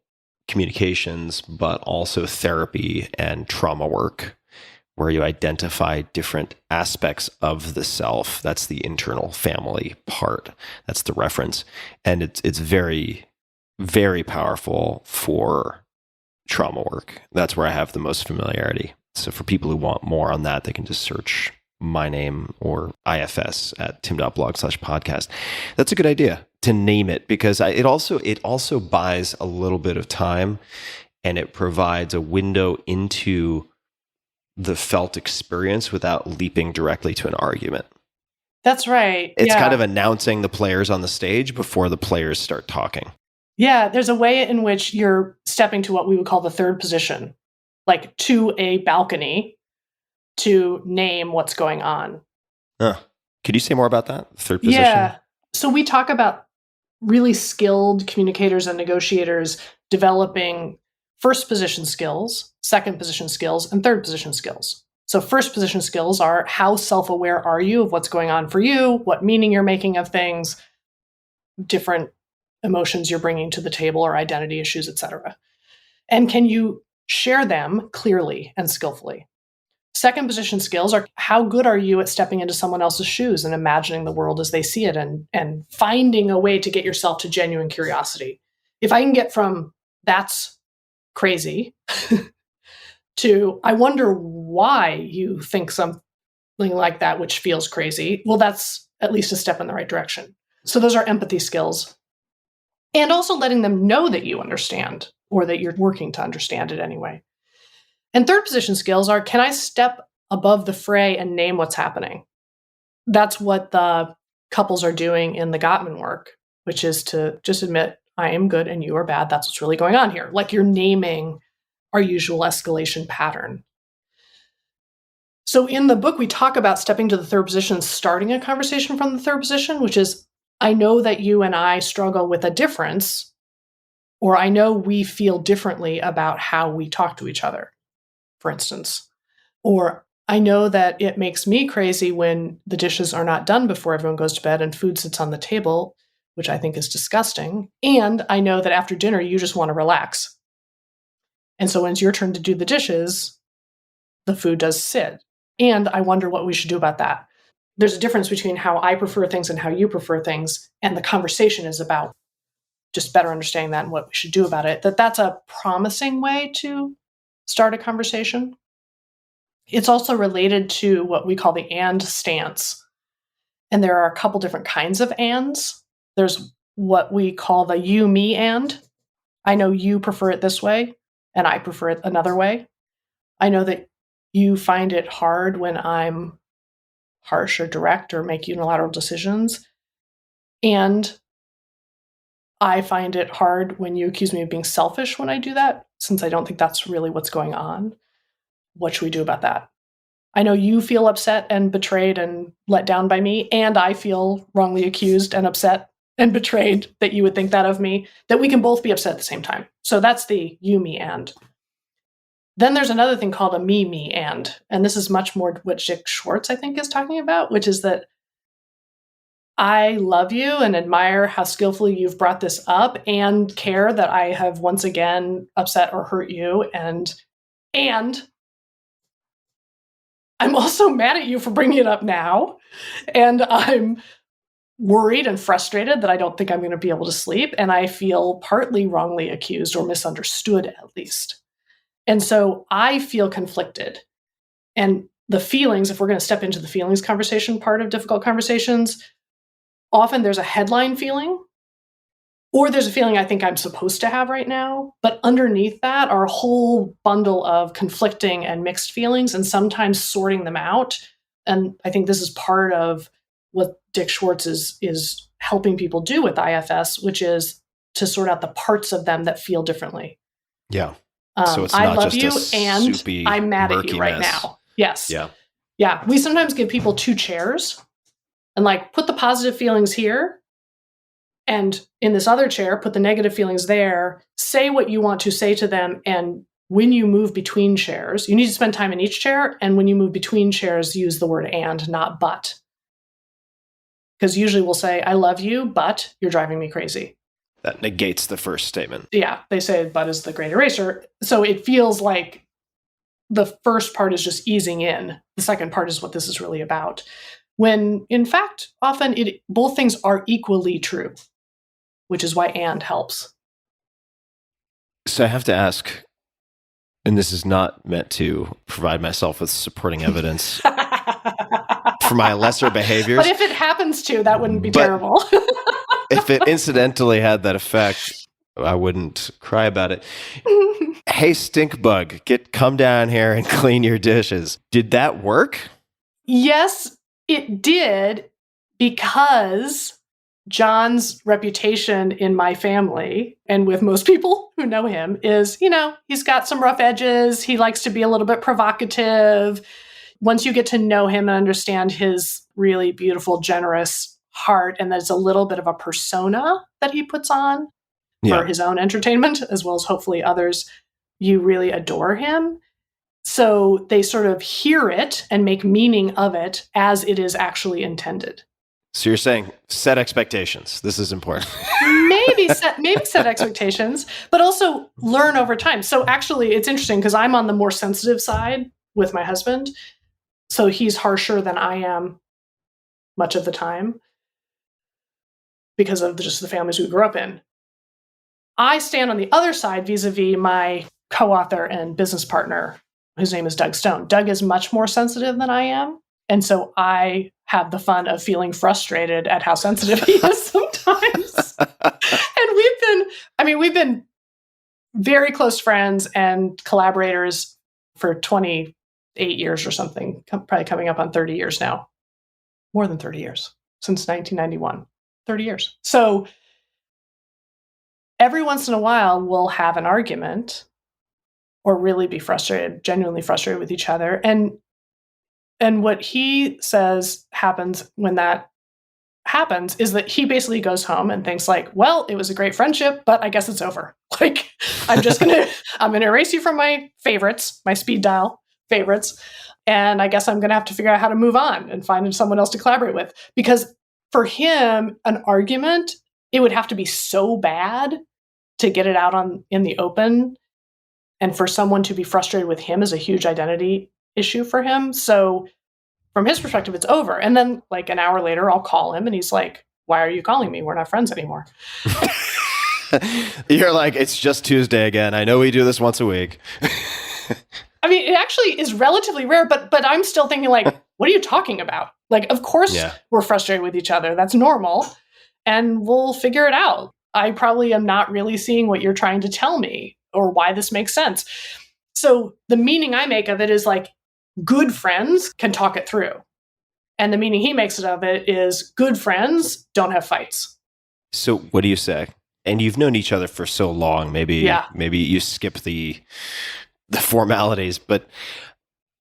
communications, but also therapy and trauma work, where you identify different aspects of the self. That's the internal family part. That's the reference. And it's very, very powerful for trauma work. That's where I have the most familiarity. So for people who want more on that, they can just search my name or IFS at tim.blog/podcast. That's a good idea to name it, because it also buys a little bit of time, and it provides a window into the felt experience without leaping directly to an argument. That's right. It's kind of announcing the players on the stage before the players start talking. Yeah, there's a way in which you're stepping to what we would call the third position, like to a balcony, to name what's going on. Could you say more about that? Third position? Yeah. So we talk about really skilled communicators and negotiators developing first position skills, second position skills, and third position skills. So first position skills are, how self-aware are you of what's going on for you, what meaning you're making of things, different emotions you're bringing to the table or identity issues, etc. And can you share them clearly and skillfully? Second position skills are, how good are you at stepping into someone else's shoes and imagining the world as they see it, and finding a way to get yourself to genuine curiosity. If I can get from that's crazy to I wonder why you think something like that, which feels crazy, well, that's at least a step in the right direction. So those are empathy skills. And also letting them know that you understand, or that you're working to understand it anyway. And third position skills are, can I step above the fray and name what's happening? That's what the couples are doing in the Gottman work, which is to just admit, I am good and you are bad. That's what's really going on here. Like, you're naming our usual escalation pattern. So in the book, we talk about stepping to the third position, starting a conversation from the third position, which is, I know that you and I struggle with a difference, or I know we feel differently about how we talk to each other, for instance. Or I know that it makes me crazy when the dishes are not done before everyone goes to bed and food sits on the table, which I think is disgusting. And I know that after dinner, you just want to relax. And so when it's your turn to do the dishes, the food does sit. And I wonder what we should do about that. There's a difference between how I prefer things and how you prefer things. And the conversation is about just better understanding that and what we should do about it. That's a promising way to start a conversation. It's also related to what we call the and stance. And there are a couple different kinds of ands. There's what we call the you, me, and. I know you prefer it this way, and I prefer it another way. I know that you find it hard when I'm harsh or direct or make unilateral decisions. And I find it hard when you accuse me of being selfish when I do that, since I don't think that's really what's going on. What should we do about that? I know you feel upset and betrayed and let down by me, and I feel wrongly accused and upset and betrayed that you would think that of me, that we can both be upset at the same time. So that's the you, me, and. Then there's another thing called a me, me, and this is much more what Dick Schwartz, I think, is talking about, which is that I love you and admire how skillfully you've brought this up and care that I have once again upset or hurt you. And I'm also mad at you for bringing it up now. And I'm worried and frustrated that I don't think I'm going to be able to sleep. And I feel partly wrongly accused or misunderstood, at least. And so I feel conflicted. And the feelings, if we're going to step into the feelings conversation part of difficult conversations, often there's a headline feeling, or there's a feeling I think I'm supposed to have right now. But underneath that are a whole bundle of conflicting and mixed feelings, and sometimes sorting them out. And I think this is part of what Dick Schwartz is helping people do with IFS, which is to sort out the parts of them that feel differently. Yeah. So it's I not love just you, a and soupy, I'm mad at murky you right mess. now. Yes. Yeah. Yeah. We sometimes give people two chairs and like put the positive feelings here, and in this other chair, put the negative feelings there. Say what you want to say to them. And when you move between chairs, you need to spend time in each chair. And when you move between chairs, use the word and, not but. Because usually we'll say, I love you, but you're driving me crazy. That negates the first statement. Yeah, they say but is the great eraser. So it feels like the first part is just easing in. The second part is what this is really about. When in fact, often both things are equally true, which is why and helps. So I have to ask, and this is not meant to provide myself with supporting evidence for my lesser behaviors. But if it happens to, that wouldn't be terrible. If it incidentally had that effect, I wouldn't cry about it. Hey, stink bug, come down here and clean your dishes. Did that work? Yes, it did, because John's reputation in my family and with most people who know him is, he's got some rough edges. He likes to be a little bit provocative. Once you get to know him and understand his really beautiful, generous heart, and there's a little bit of a persona that he puts on for his own entertainment, as well as hopefully others, you really adore him. So they sort of hear it and make meaning of it as it is actually intended. So you're saying set expectations. This is important. maybe set expectations, but also learn over time. So actually, it's interesting because I'm on the more sensitive side with my husband. So he's harsher than I am much of the time because of just the families we grew up in. I stand on the other side vis-a-vis my co-author and business partner, whose name is Doug Stone. Doug is much more sensitive than I am. And so I have the fun of feeling frustrated at how sensitive he is sometimes. And we've been very close friends and collaborators for 28 years or something, probably coming up on 30 years now. More than 30 years, since 1991. 30 years. So every once in a while, we'll have an argument or really be frustrated, genuinely frustrated with each other. And what he says happens when that happens is that he basically goes home and thinks like, well, it was a great friendship, but I guess it's over. Like, I'm going to erase you from my favorites, my speed dial favorites. And I guess I'm going to have to figure out how to move on and find someone else to collaborate with. Because for him, an argument, it would have to be so bad to get it out in the open. And for someone to be frustrated with him is a huge identity issue for him. So from his perspective, it's over. And then like an hour later, I'll call him and he's like, why are you calling me? We're not friends anymore. You're like, it's just Tuesday again. I know we do this once a week. I mean, it actually is relatively rare, but I'm still thinking like, what are you talking about? Like, of course we're frustrated with each other. That's normal. And we'll figure it out. I probably am not really seeing what you're trying to tell me or why this makes sense. So the meaning I make of it is like, good friends can talk it through. And the meaning he makes it of it is good friends don't have fights. So what do you say? And you've known each other for so long. Maybe you skip the formalities, but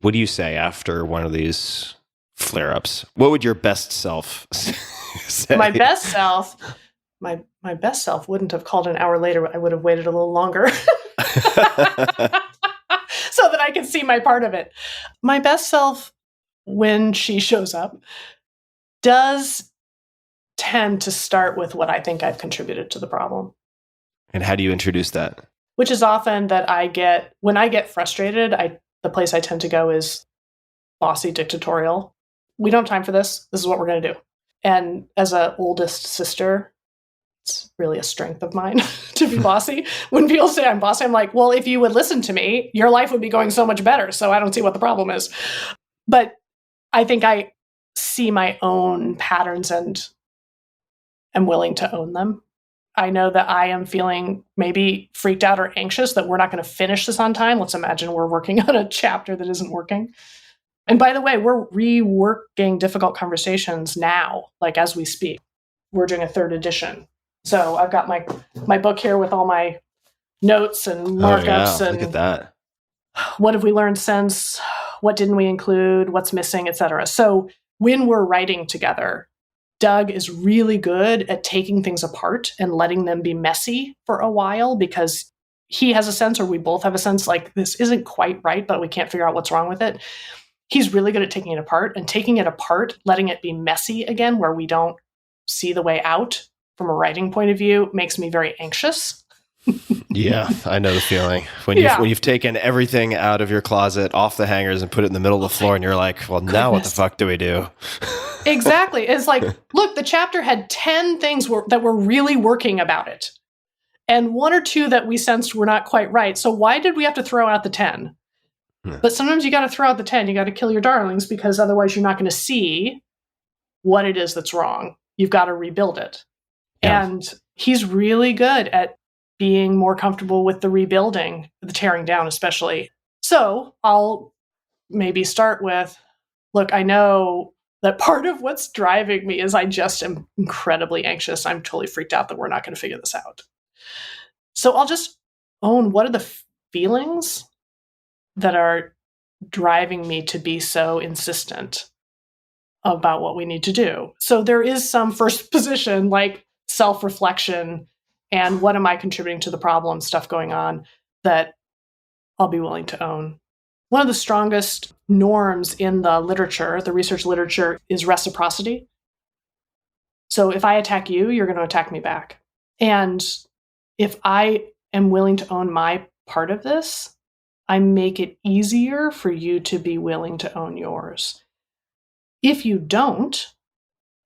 what do you say after one of these flare-ups? What would your best self say? My best self wouldn't have called an hour later. I would have waited a little longer so that I could see my part of it. My best self, when she shows up, does tend to start with what I think I've contributed to the problem. And how do you introduce that? Which is often that when I get frustrated, the place I tend to go is bossy, dictatorial. We don't have time for this. This is what we're going to do. And as an oldest sister, it's really a strength of mine to be bossy. When people say I'm bossy, I'm like, well, if you would listen to me, your life would be going so much better. So I don't see what the problem is. But I think I see my own patterns and am willing to own them. I know that I am feeling maybe freaked out or anxious that we're not going to finish this on time. Let's imagine we're working on a chapter that isn't working. And by the way, we're reworking difficult conversations now, like as we speak. We're doing a 3rd edition. So I've got my book here with all my notes and markups. Oh, yeah. And look at that. What have we learned since? What didn't we include? What's missing, et cetera. So when we're writing together, Doug is really good at taking things apart and letting them be messy for a while because he has a sense, or we both have a sense, like this isn't quite right, but we can't figure out what's wrong with it. He's really good at taking it apart, letting it be messy again, where we don't see the way out from a writing point of view, makes me very anxious. Yeah, I know the feeling. When you've taken everything out of your closet, off the hangers, and put it in the middle of the floor, and you're like, well, now what the fuck do we do? Exactly. It's like, look, the chapter had 10 things that were really working about it. And 1 or 2 that we sensed were not quite right. So why did we have to throw out the 10? But sometimes you got to throw out the 10. You got to kill your darlings because otherwise you're not going to see what it is that's wrong. You've got to rebuild it. Yeah. And he's really good at being more comfortable with the rebuilding, the tearing down especially. So I'll maybe start with, look, I know that part of what's driving me is I just am incredibly anxious. I'm totally freaked out that we're not going to figure this out. So I'll just own what are the feelings that are driving me to be so insistent about what we need to do. So there is some first position like self-reflection and what am I contributing to the problem stuff going on that I'll be willing to own. One of the strongest norms in the literature, the research literature, is reciprocity. So if I attack you, you're going to attack me back. And if I am willing to own my part of this, I make it easier for you to be willing to own yours. If you don't,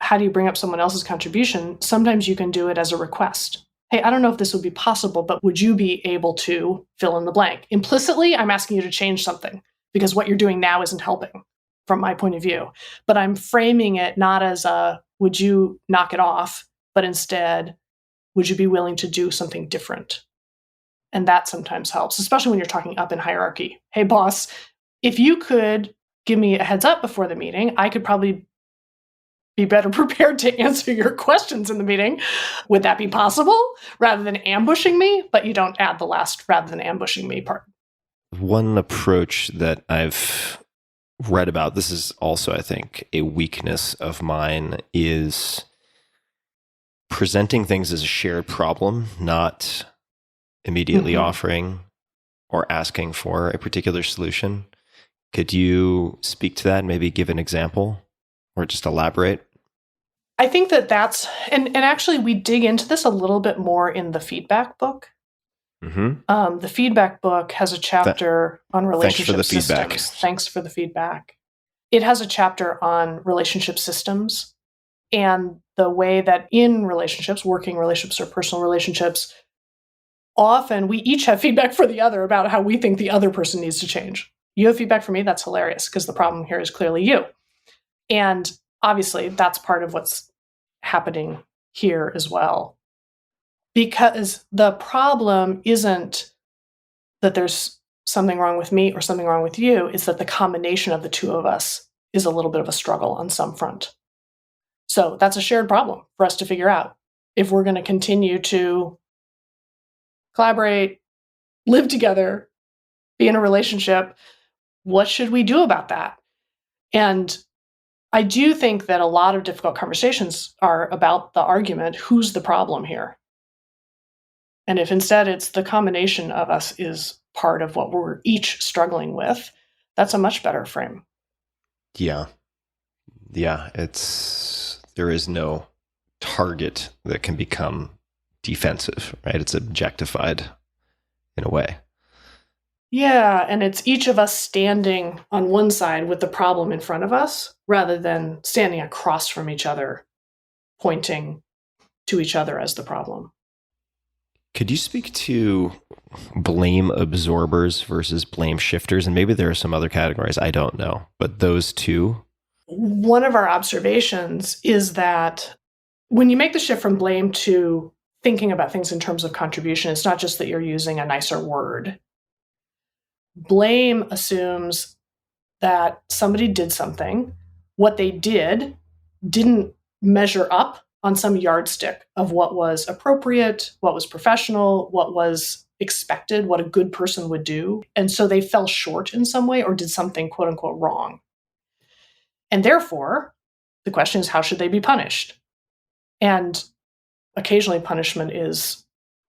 how do you bring up someone else's contribution? Sometimes you can do it as a request. Hey, I don't know if this would be possible, but would you be able to fill in the blank? Implicitly, I'm asking you to change something because what you're doing now isn't helping from my point of view. But I'm framing it not as a, would you knock it off, but instead, would you be willing to do something different? And that sometimes helps, especially when you're talking up in hierarchy. Hey, boss, if you could give me a heads up before the meeting, I could probably be better prepared to answer your questions in the meeting. Would that be possible? Rather than ambushing me, but you don't add the last rather than ambushing me part. One approach that I've read about, this is also, I think, a weakness of mine, is presenting things as a shared problem, not immediately offering or asking for a particular solution. Could you speak to that and maybe give an example or just elaborate? I think that's, and actually we dig into this a little bit more in the feedback book. Mm-hmm. The feedback book has a chapter on relationship systems. Thanks for the feedback. It has a chapter on relationship systems and the way that in relationships, working relationships or personal relationships, often we each have feedback for the other about how we think the other person needs to change. You have feedback for me, that's hilarious because the problem here is clearly you. And obviously that's part of what's happening here as well. Because the problem isn't that there's something wrong with me or something wrong with you, it's that the combination of the two of us is a little bit of a struggle on some front. So that's a shared problem for us to figure out. If we're going to continue to collaborate, live together, be in a relationship. What should we do about that? And I do think that a lot of difficult conversations are about the argument, who's the problem here? And if instead it's the combination of us is part of what we're each struggling with, that's a much better frame. Yeah. Yeah. There is no target that can become defensive, right? It's objectified in a way. Yeah, and it's each of us standing on one side with the problem in front of us rather than standing across from each other, pointing to each other as the problem. Could you speak to blame absorbers versus blame shifters? And maybe there are some other categories, I don't know, but those two? One of our observations is that when you make the shift from blame to thinking about things in terms of contribution, it's not just that you're using a nicer word. Blame assumes that somebody did something. What they didn't measure up on some yardstick of what was appropriate, what was professional, what was expected, what a good person would do. And so they fell short in some way or did something quote unquote wrong. And therefore, the question is, how should they be punished? And occasionally punishment is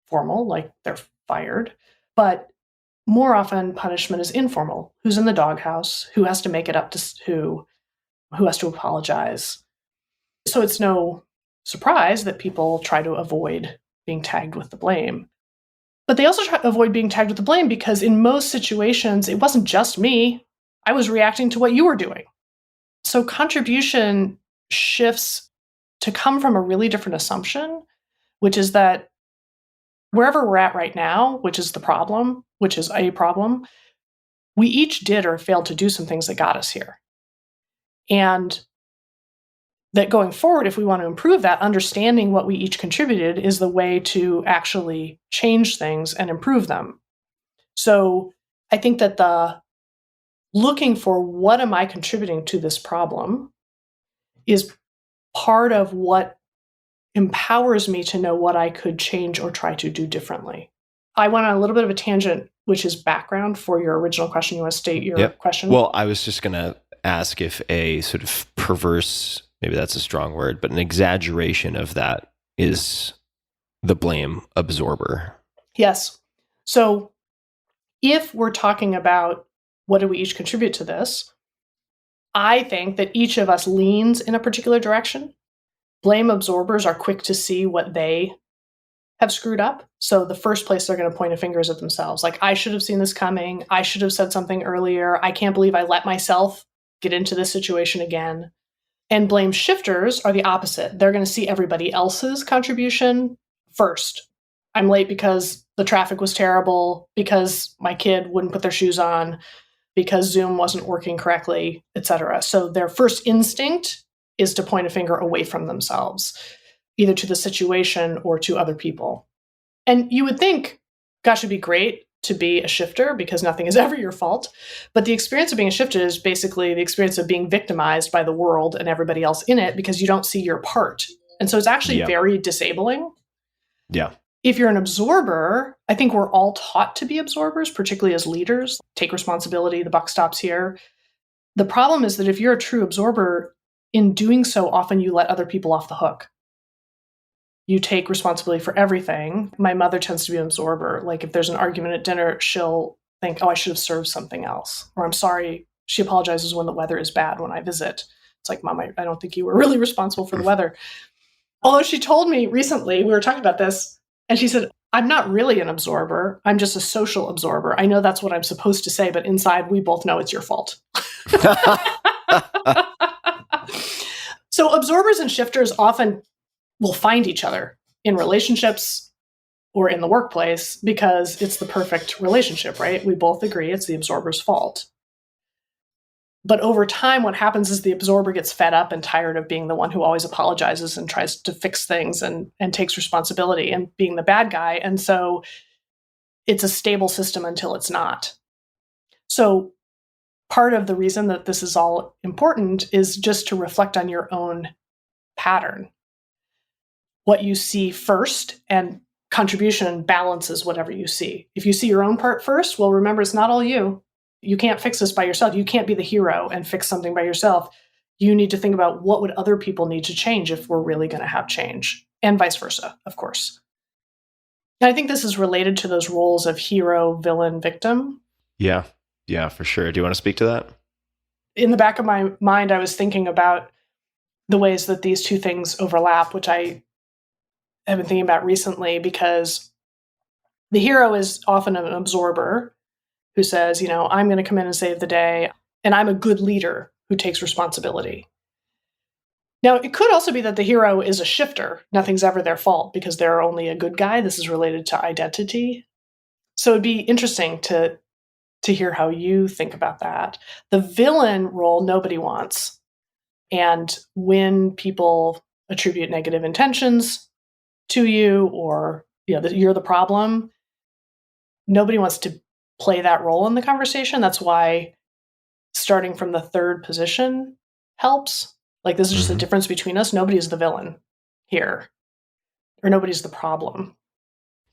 formal, like they're fired. But more often punishment is informal. Who's in the doghouse? Who has to make it up to who? Who has to apologize? So it's no surprise that people try to avoid being tagged with the blame. But they also try to avoid being tagged with the blame because in most situations, it wasn't just me. I was reacting to what you were doing. So contribution shifts to come from a really different assumption, which is that wherever we're at right now, which is the problem, which is a problem, we each did or failed to do some things that got us here. And that going forward, if we want to improve that, understanding what we each contributed is the way to actually change things and improve them. So I think that the looking for what am I contributing to this problem is part of what empowers me to know what I could change or try to do differently. I went on a little bit of a tangent, which is background for your original question. You want to state your question? Well, I was just going to ask if a sort of perverse, maybe that's a strong word, but an exaggeration of that is the blame absorber. Yes. So if we're talking about what do we each contribute to this, I think that each of us leans in a particular direction. Blame absorbers are quick to see what they have screwed up. So the first place they're going to point a finger is at themselves. Like, I should have seen this coming. I should have said something earlier. I can't believe I let myself get into this situation again. And blame shifters are the opposite. They're going to see everybody else's contribution first. I'm late because the traffic was terrible, because my kid wouldn't put their shoes on, because Zoom wasn't working correctly, etc. So their first instinct is to point a finger away from themselves, either to the situation or to other people. And you would think, gosh, it'd be great to be a shifter because nothing is ever your fault. But the experience of being a shifter is basically the experience of being victimized by the world and everybody else in it because you don't see your part. And so it's actually very disabling. Yeah. If you're an absorber, I think we're all taught to be absorbers, particularly as leaders. Take responsibility, the buck stops here. The problem is that if you're a true absorber, in doing so, often you let other people off the hook. You take responsibility for everything. My mother tends to be an absorber. Like if there's an argument at dinner, she'll think, oh, I should have served something else. Or I'm sorry. She apologizes when the weather is bad when I visit. It's like, Mom, I don't think you were really responsible for the weather. Although she told me recently, we were talking about this, and she said, I'm not really an absorber. I'm just a social absorber. I know that's what I'm supposed to say, but inside we both know it's your fault. So absorbers and shifters often will find each other in relationships or in the workplace because it's the perfect relationship, right? We both agree it's the absorber's fault. But over time, what happens is the absorber gets fed up and tired of being the one who always apologizes and tries to fix things and takes responsibility and being the bad guy. And so it's a stable system until it's not. So part of the reason that this is all important is just to reflect on your own pattern. What you see first and contribution balances whatever you see. If you see your own part first, well, remember, it's not all you. You can't fix this by yourself. You can't be the hero and fix something by yourself. You need to think about what would other people need to change if we're really going to have change, and vice versa, of course. And I think this is related to those roles of hero, villain, victim. Yeah, for sure. Do you want to speak to that? In the back of my mind, I was thinking about the ways that these two things overlap, which I have been thinking about recently, because the hero is often an absorber who says, I'm going to come in and save the day, and I'm a good leader who takes responsibility. Now, it could also be that the hero is a shifter. Nothing's ever their fault because they're only a good guy. This is related to identity. So it'd be interesting to hear how you think about that. The villain role nobody wants. And when people attribute negative intentions to you, or you're the problem, nobody wants to play that role in the conversation. That's why starting from the third position helps. Like, this is just the difference between us. Nobody's the villain here, or nobody's the problem.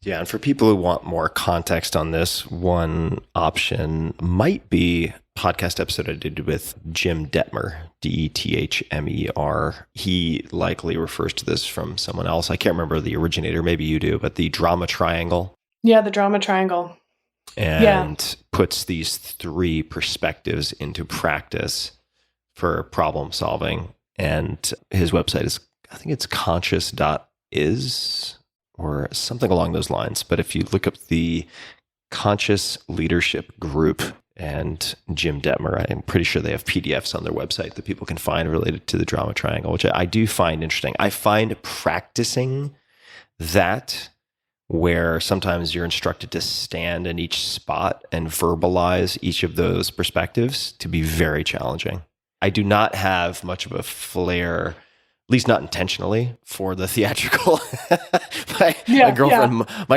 Yeah, and for people who want more context on this, one option might be a podcast episode I did with Jim Detmer, Dethmer. He likely refers to this from someone else. I can't remember the originator, maybe you do, but the drama triangle. Yeah, the drama triangle. And puts these three perspectives into practice for problem solving. And his website is, I think it's conscious.is or something along those lines. But if you look up the Conscious Leadership Group and Jim Detmer, I'm pretty sure they have PDFs on their website that people can find related to the drama triangle, which I do find interesting. I find practicing that, where sometimes you're instructed to stand in each spot and verbalize each of those perspectives, to be very challenging. I do not have much of a flair, at least not intentionally, for the theatrical. My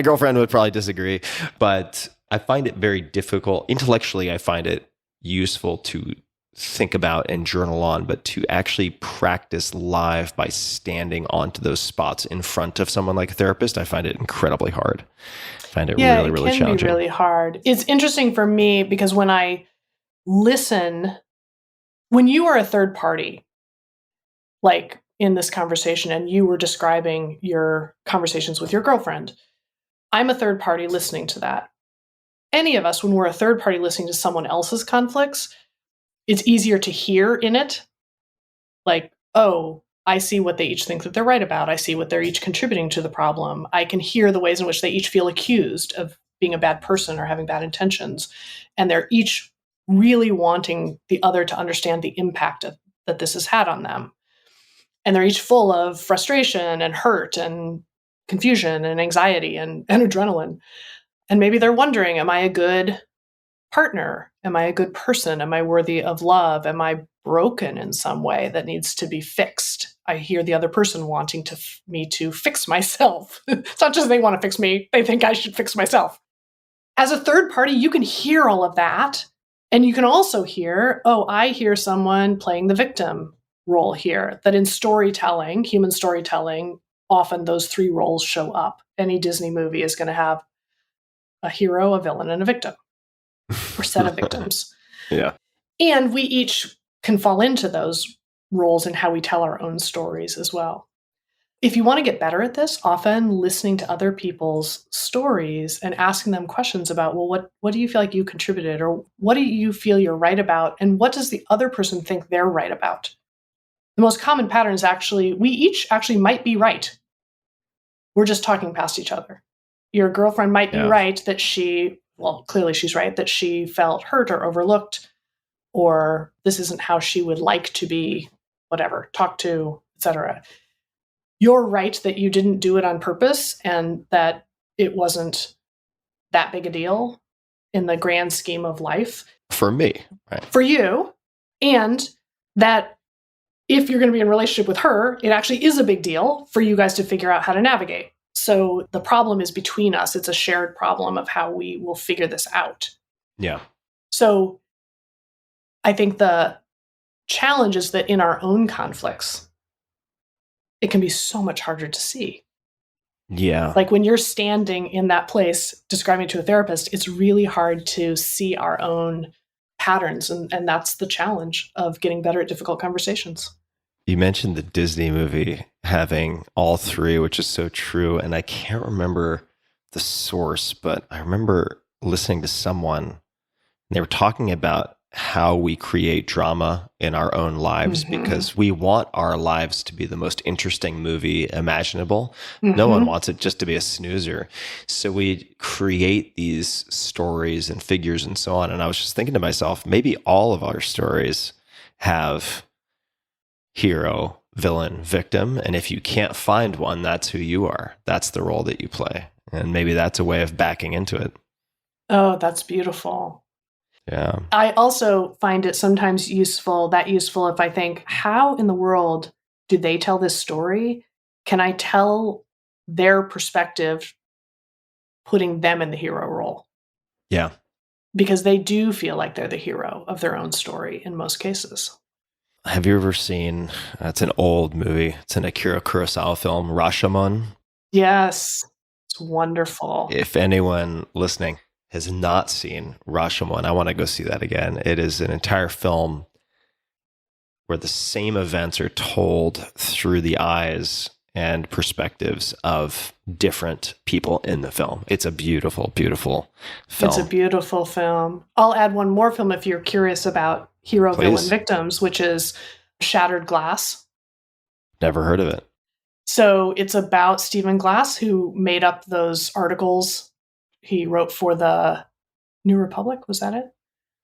girlfriend would probably disagree, but I find it very difficult. Intellectually, I find it useful to think about and journal on, but to actually practice live by standing onto those spots in front of someone like a therapist, I find it incredibly hard. I find it really, really challenging. It can be really hard. It's interesting for me because when I listen, when you are a third party, like in this conversation, and you were describing your conversations with your girlfriend, I'm a third party listening to that. Any of us, when we're a third party listening to someone else's conflicts, it's easier to hear in it, like, oh, I see what they each think that they're right about. I see what they're each contributing to the problem. I can hear the ways in which they each feel accused of being a bad person or having bad intentions. And they're each really wanting the other to understand the impact that this has had on them. And they're each full of frustration and hurt and confusion and anxiety and adrenaline. And maybe they're wondering, am I a good partner? Am I a good person? Am I worthy of love? Am I broken in some way that needs to be fixed? I hear the other person wanting me to fix myself. It's not just they want to fix me, they think I should fix myself. As a third party, you can hear all of that. And you can also hear, I hear someone playing the victim role here. That in storytelling, human storytelling, often those three roles show up. Any Disney movie is going to have a hero, a villain, and a victim. Or set of victims. Yeah. And we each can fall into those roles in how we tell our own stories as well. If you want to get better at this, often listening to other people's stories and asking them questions about, well, what do you feel like you contributed? Or what do you feel you're right about? And what does the other person think they're right about? The most common pattern is we each actually might be right. We're just talking past each other. Your girlfriend might be right that clearly she's right, that she felt hurt or overlooked, or this isn't how she would like to be, talked to, etc. You're right that you didn't do it on purpose and that it wasn't that big a deal in the grand scheme of life. For me, right? For you. And that if you're going to be in a relationship with her, it actually is a big deal for you guys to figure out how to navigate. So the problem is between us. It's a shared problem of how we will figure this out. Yeah. So I think the challenge is that in our own conflicts, it can be so much harder to see. Yeah. Like when you're standing in that place describing to a therapist, it's really hard to see our own patterns. And that's the challenge of getting better at difficult conversations. You mentioned the Disney movie having all three, which is so true. And I can't remember the source, but I remember listening to someone, and they were talking about how we create drama in our own lives because we want our lives to be the most interesting movie imaginable. No one wants it just to be a snoozer. So we create these stories and figures and so on. And I was just thinking to myself, maybe all of our stories have hero, villain, victim. And if you can't find one, that's who you are. That's the role that you play. And maybe that's a way of backing into it. Oh, that's beautiful. Yeah. I also find it sometimes useful if I think, how in the world do they tell this story? Can I tell their perspective, putting them in the hero role? Yeah. Because they do feel like they're the hero of their own story in most cases. Have you ever seen, it's an old movie, it's an Akira Kurosawa film, Rashomon? Yes. It's wonderful. If anyone listening has not seen Rashomon, I want to go see that again. It is an entire film where the same events are told through the eyes and perspectives of different people in the film. It's a beautiful, beautiful film. It's a beautiful film. I'll add one more film if you're curious about hero, villain, victims, which is Shattered Glass. Never heard of it. So it's about Stephen Glass, who made up those articles he wrote for the New Republic. Was that it?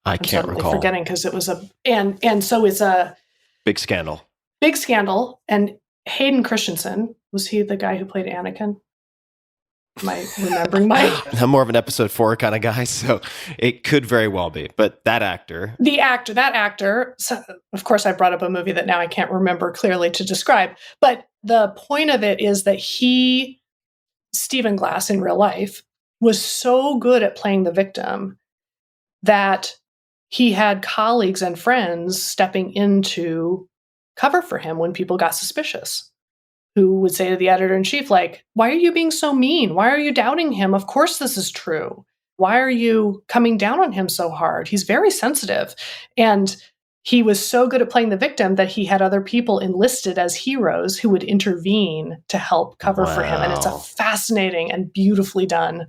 I can't recall. Forgetting because it was and so it's a big scandal. Big scandal. And Hayden Christensen, was he the guy who played Anakin? Am I remembering I'm more of an episode 4 kind of guy, so it could very well be. But that actor. That actor, so of course I brought up a movie that now I can't remember clearly to describe. But the point of it is that Stephen Glass in real life, was so good at playing the victim that he had colleagues and friends stepping in to cover for him when people got suspicious, who would say to the editor-in-chief, like, why are you being so mean? Why are you doubting him? Of course this is true. Why are you coming down on him so hard? He's very sensitive. And he was so good at playing the victim that he had other people enlisted as heroes who would intervene to help cover for him. And it's a fascinating and beautifully done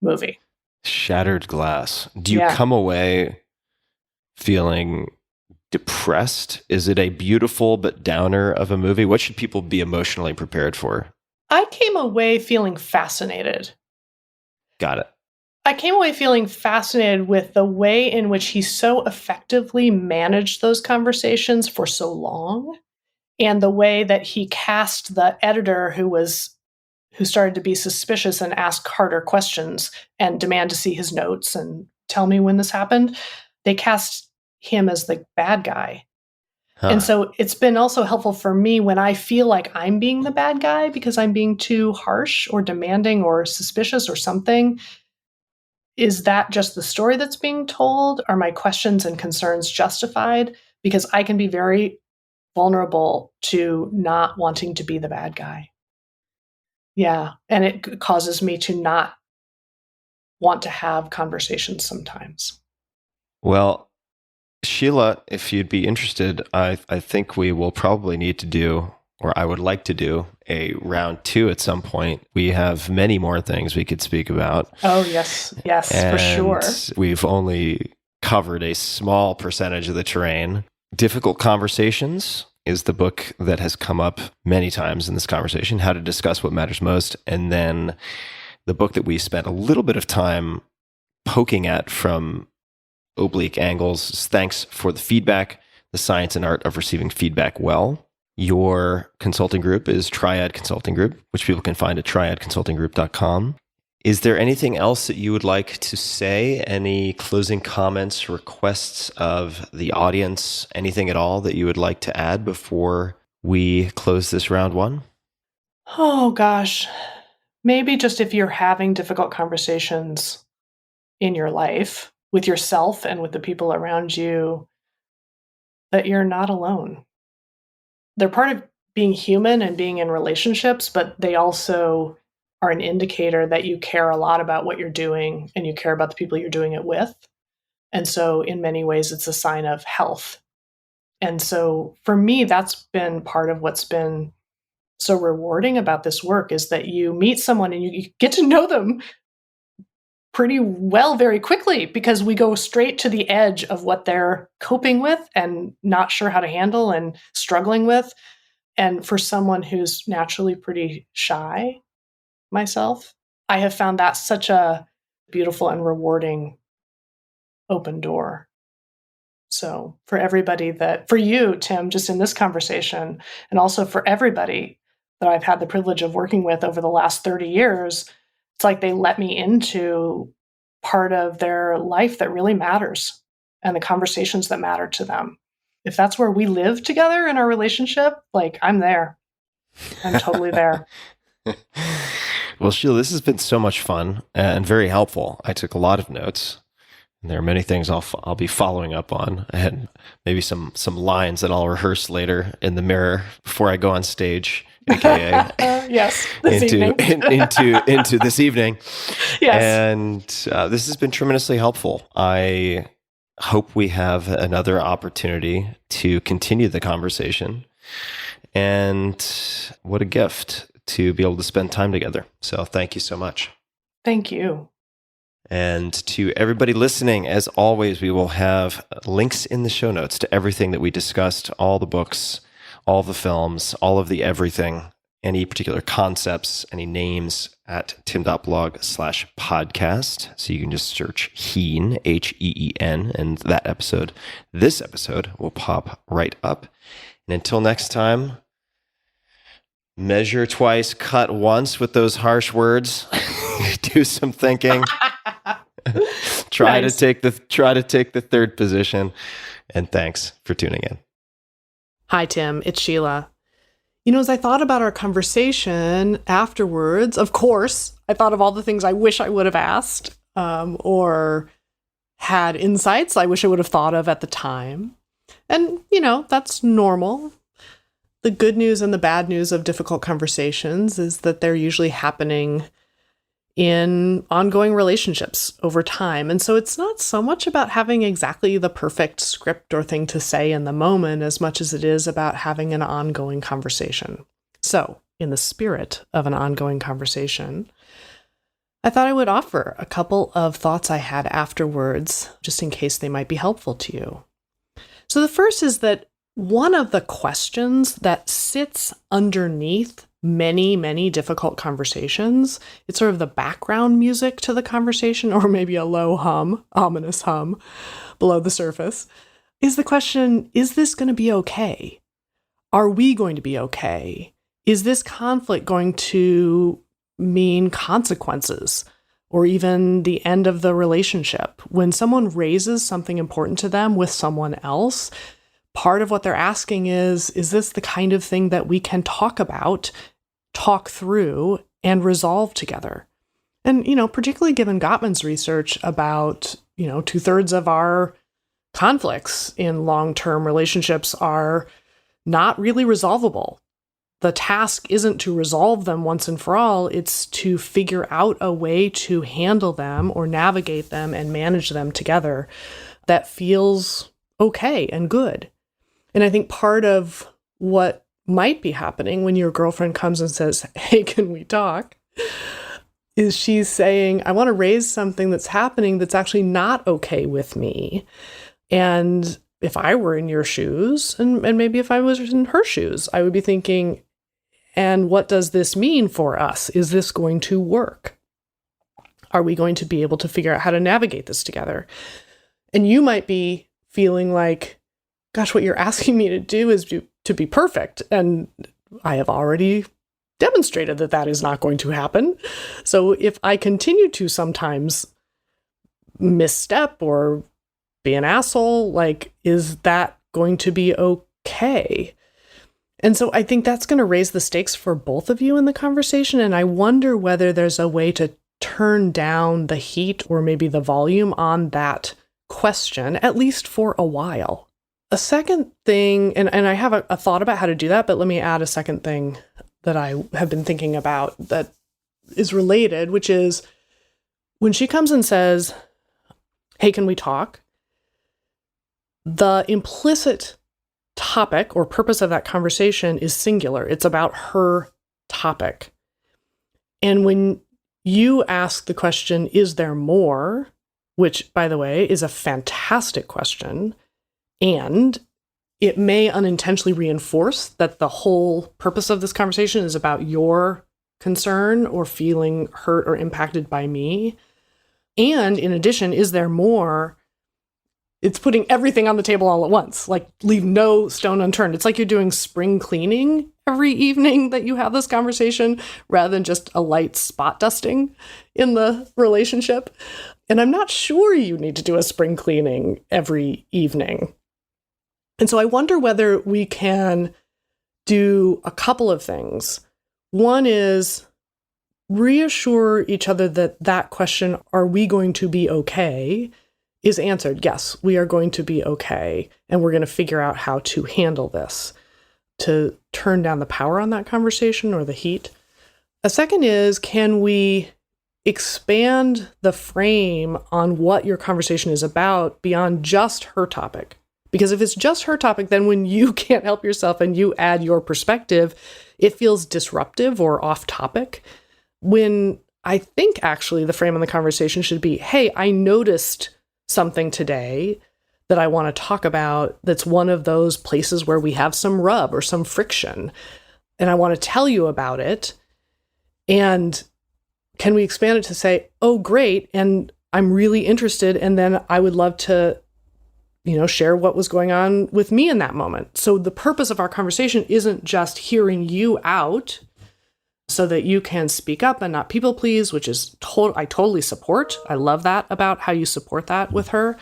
movie. Shattered Glass. Do you come away feeling depressed? Is it a beautiful but downer of a movie? What should people be emotionally prepared for? I came away feeling fascinated. Got it. I came away feeling fascinated with the way in which he so effectively managed those conversations for so long, and the way that he cast the editor who started to be suspicious and ask harder questions and demand to see his notes and tell me when this happened. They cast him as the bad guy. Huh. And so it's been also helpful for me when I feel like I'm being the bad guy because I'm being too harsh or demanding or suspicious or something. Is that just the story that's being told? Are my questions and concerns justified? Because I can be very vulnerable to not wanting to be the bad guy. Yeah. And it causes me to not want to have conversations sometimes. Well, Sheila, if you'd be interested, I think we will probably need to do, or I would like to do, a round 2 at some point. We have many more things we could speak about. Oh, yes. Yes, for sure. We've only covered a small percentage of the terrain. Difficult Conversations is the book that has come up many times in this conversation, How to Discuss What Matters Most. And then the book that we spent a little bit of time poking at from oblique angles is Thanks for the Feedback, The Science and Art of Receiving Feedback Well. Your consulting group is Triad Consulting Group, which people can find at triadconsultinggroup.com. Is there anything else that you would like to say? Any closing comments, requests of the audience, anything at all that you would like to add before we close this round 1? Oh, gosh. Maybe just if you're having difficult conversations in your life with yourself and with the people around you, that you're not alone. They're part of being human and being in relationships, but they also are an indicator that you care a lot about what you're doing and you care about the people you're doing it with. And so in many ways, it's a sign of health. And so for me, that's been part of what's been so rewarding about this work, is that you meet someone and you get to know them pretty well very quickly, because we go straight to the edge of what they're coping with and not sure how to handle and struggling with. And for someone who's naturally pretty shy, myself, I have found that such a beautiful and rewarding open door. So for everybody for you, Tim, just in this conversation, and also for everybody that I've had the privilege of working with over the last 30 years, it's like they let me into part of their life that really matters and the conversations that matter to them. If that's where we live together in our relationship, like, I'm there. I'm totally there. Well, Sheila, this has been so much fun and very helpful. I took a lot of notes. And there are many things I'll be following up on. I had maybe some lines that I'll rehearse later in the mirror before I go on stage, aka yes, into this evening. Yes. And this has been tremendously helpful. I hope we have another opportunity to continue the conversation. And what a gift to be able to spend time together. So thank you so much. Thank you. And to everybody listening, as always, we will have links in the show notes to everything that we discussed, all the books, all the films, all of the everything, any particular concepts, any names at tim.blog/podcast. So you can just search Heen, Heen, and this episode will pop right up. And until next time, measure twice, cut once with those harsh words. Do some thinking. Try to take the third position. And thanks for tuning in. Hi, Tim. It's Sheila. As I thought about our conversation afterwards, of course, I thought of all the things I wish I would have asked, or had insights I wish I would have thought of at the time. And, that's normal. The good news and the bad news of difficult conversations is that they're usually happening in ongoing relationships over time. And so it's not so much about having exactly the perfect script or thing to say in the moment as much as it is about having an ongoing conversation. So, in the spirit of an ongoing conversation, I thought I would offer a couple of thoughts I had afterwards, just in case they might be helpful to you. So the first is that one of the questions that sits underneath many, many difficult conversations, it's sort of the background music to the conversation, or maybe a low hum, ominous hum below the surface, is the question, is this going to be okay? Are we going to be okay? Is this conflict going to mean consequences or even the end of the relationship? When someone raises something important to them with someone else, part of what they're asking is this the kind of thing that we can talk about, talk through, and resolve together? And, particularly given Gottman's research about, 2/3 of our conflicts in long-term relationships are not really resolvable. The task isn't to resolve them once and for all, it's to figure out a way to handle them or navigate them and manage them together that feels okay and good. And I think part of what might be happening when your girlfriend comes and says, "Hey, can we talk?" is she's saying, I want to raise something that's happening that's actually not okay with me. And if I were in your shoes, and maybe if I was in her shoes, I would be thinking, and what does this mean for us? Is this going to work? Are we going to be able to figure out how to navigate this together? And you might be feeling like, gosh, what you're asking me to do is to be perfect. And I have already demonstrated that that is not going to happen. So if I continue to sometimes misstep or be an asshole, is that going to be okay? And so I think that's going to raise the stakes for both of you in the conversation. And I wonder whether there's a way to turn down the heat or maybe the volume on that question, at least for a while. A second thing, and I have a thought about how to do that, but let me add a second thing that I have been thinking about that is related, which is when she comes and says, hey, can we talk? The implicit topic or purpose of that conversation is singular. It's about her topic. And when you ask the question, is there more? Which, by the way, is a fantastic question. And it may unintentionally reinforce that the whole purpose of this conversation is about your concern or feeling hurt or impacted by me. And in addition, is there more? It's putting everything on the table all at once, like leave no stone unturned. It's like you're doing spring cleaning every evening that you have this conversation rather than just a light spot dusting in the relationship. And I'm not sure you need to do a spring cleaning every evening. And so I wonder whether we can do a couple of things. One is reassure each other that that question, are we going to be okay, is answered. Yes, we are going to be okay. And we're going to figure out how to handle this, to turn down the power on that conversation or the heat. A second is, can we expand the frame on what your conversation is about beyond just her topic? Because if it's just her topic, then when you can't help yourself and you add your perspective, it feels disruptive or off topic. When I think actually the frame of the conversation should be, hey, I noticed something today that I want to talk about that's one of those places where we have some rub or some friction, and I want to tell you about it. And can we expand it to say, oh, great, and I'm really interested, and then I would love to, share what was going on with me in that moment. So the purpose of our conversation isn't just hearing you out so that you can speak up and not people please, which is I totally support. I love that about how you support that with her.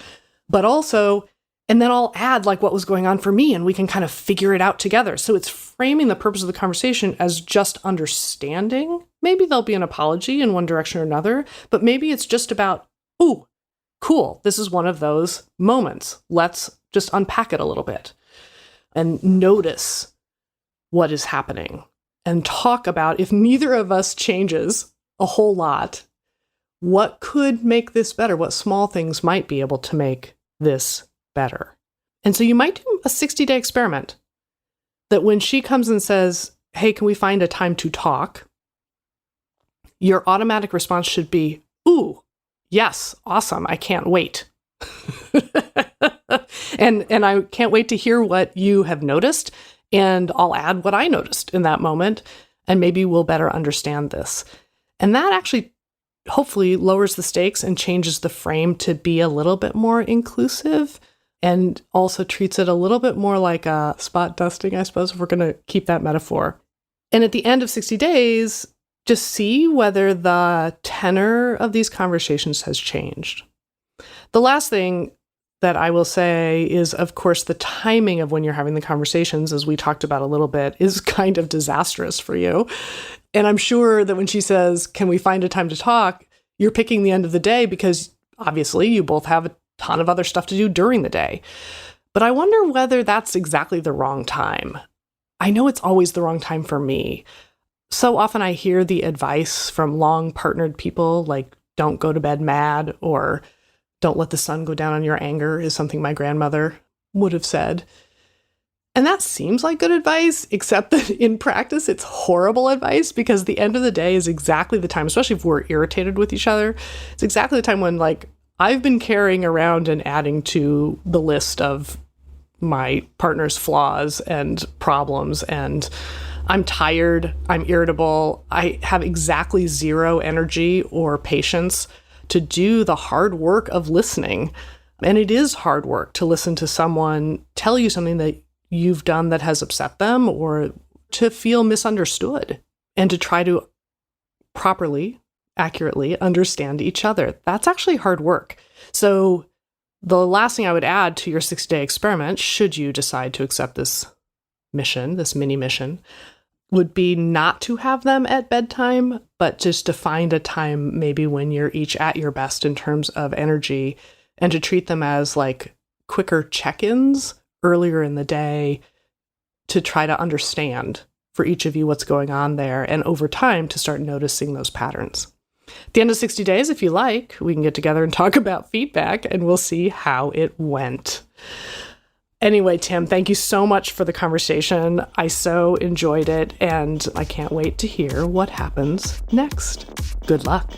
But also, and then I'll add like what was going on for me and we can kind of figure it out together. So it's framing the purpose of the conversation as just understanding. Maybe there'll be an apology in one direction or another, but maybe it's just about, ooh, cool, this is one of those moments. Let's just unpack it a little bit and notice what is happening and talk about, if neither of us changes a whole lot, what could make this better? What small things might be able to make this better? And so you might do a 60-day experiment that when she comes and says, hey, can we find a time to talk? Your automatic response should be, ooh, yes, awesome, I can't wait. and I can't wait to hear what you have noticed, and I'll add what I noticed in that moment, and maybe we'll better understand this. And that actually hopefully lowers the stakes and changes the frame to be a little bit more inclusive, and also treats it a little bit more like a spot dusting, I suppose, if we're going to keep that metaphor. And at the end of 60 days, just see whether the tenor of these conversations has changed. The last thing that I will say is, of course, the timing of when you're having the conversations, as we talked about a little bit, is kind of disastrous for you. And I'm sure that when she says, can we find a time to talk, you're picking the end of the day because obviously you both have a ton of other stuff to do during the day. But I wonder whether that's exactly the wrong time. I know it's always the wrong time for me. So often I hear the advice from long partnered people like, don't go to bed mad, or don't let the sun go down on your anger, is something my grandmother would have said. And that seems like good advice, except that in practice, it's horrible advice, because the end of the day is exactly the time, especially if we're irritated with each other, it's exactly the time when like I've been carrying around and adding to the list of my partner's flaws and problems, and I'm tired, I'm irritable, I have exactly zero energy or patience to do the hard work of listening. And it is hard work to listen to someone tell you something that you've done that has upset them, or to feel misunderstood, and to try to properly, accurately understand each other. That's actually hard work. So the last thing I would add to your 60-day experiment, should you decide to accept this mission, this mini mission, would be not to have them at bedtime, but just to find a time maybe when you're each at your best in terms of energy, and to treat them as like quicker check-ins earlier in the day to try to understand for each of you what's going on there, and over time to start noticing those patterns. At the end of 60 days, if you like, we can get together and talk about feedback, and we'll see how it went. Anyway, Tim, thank you so much for the conversation. I so enjoyed it, and I can't wait to hear what happens next. Good luck.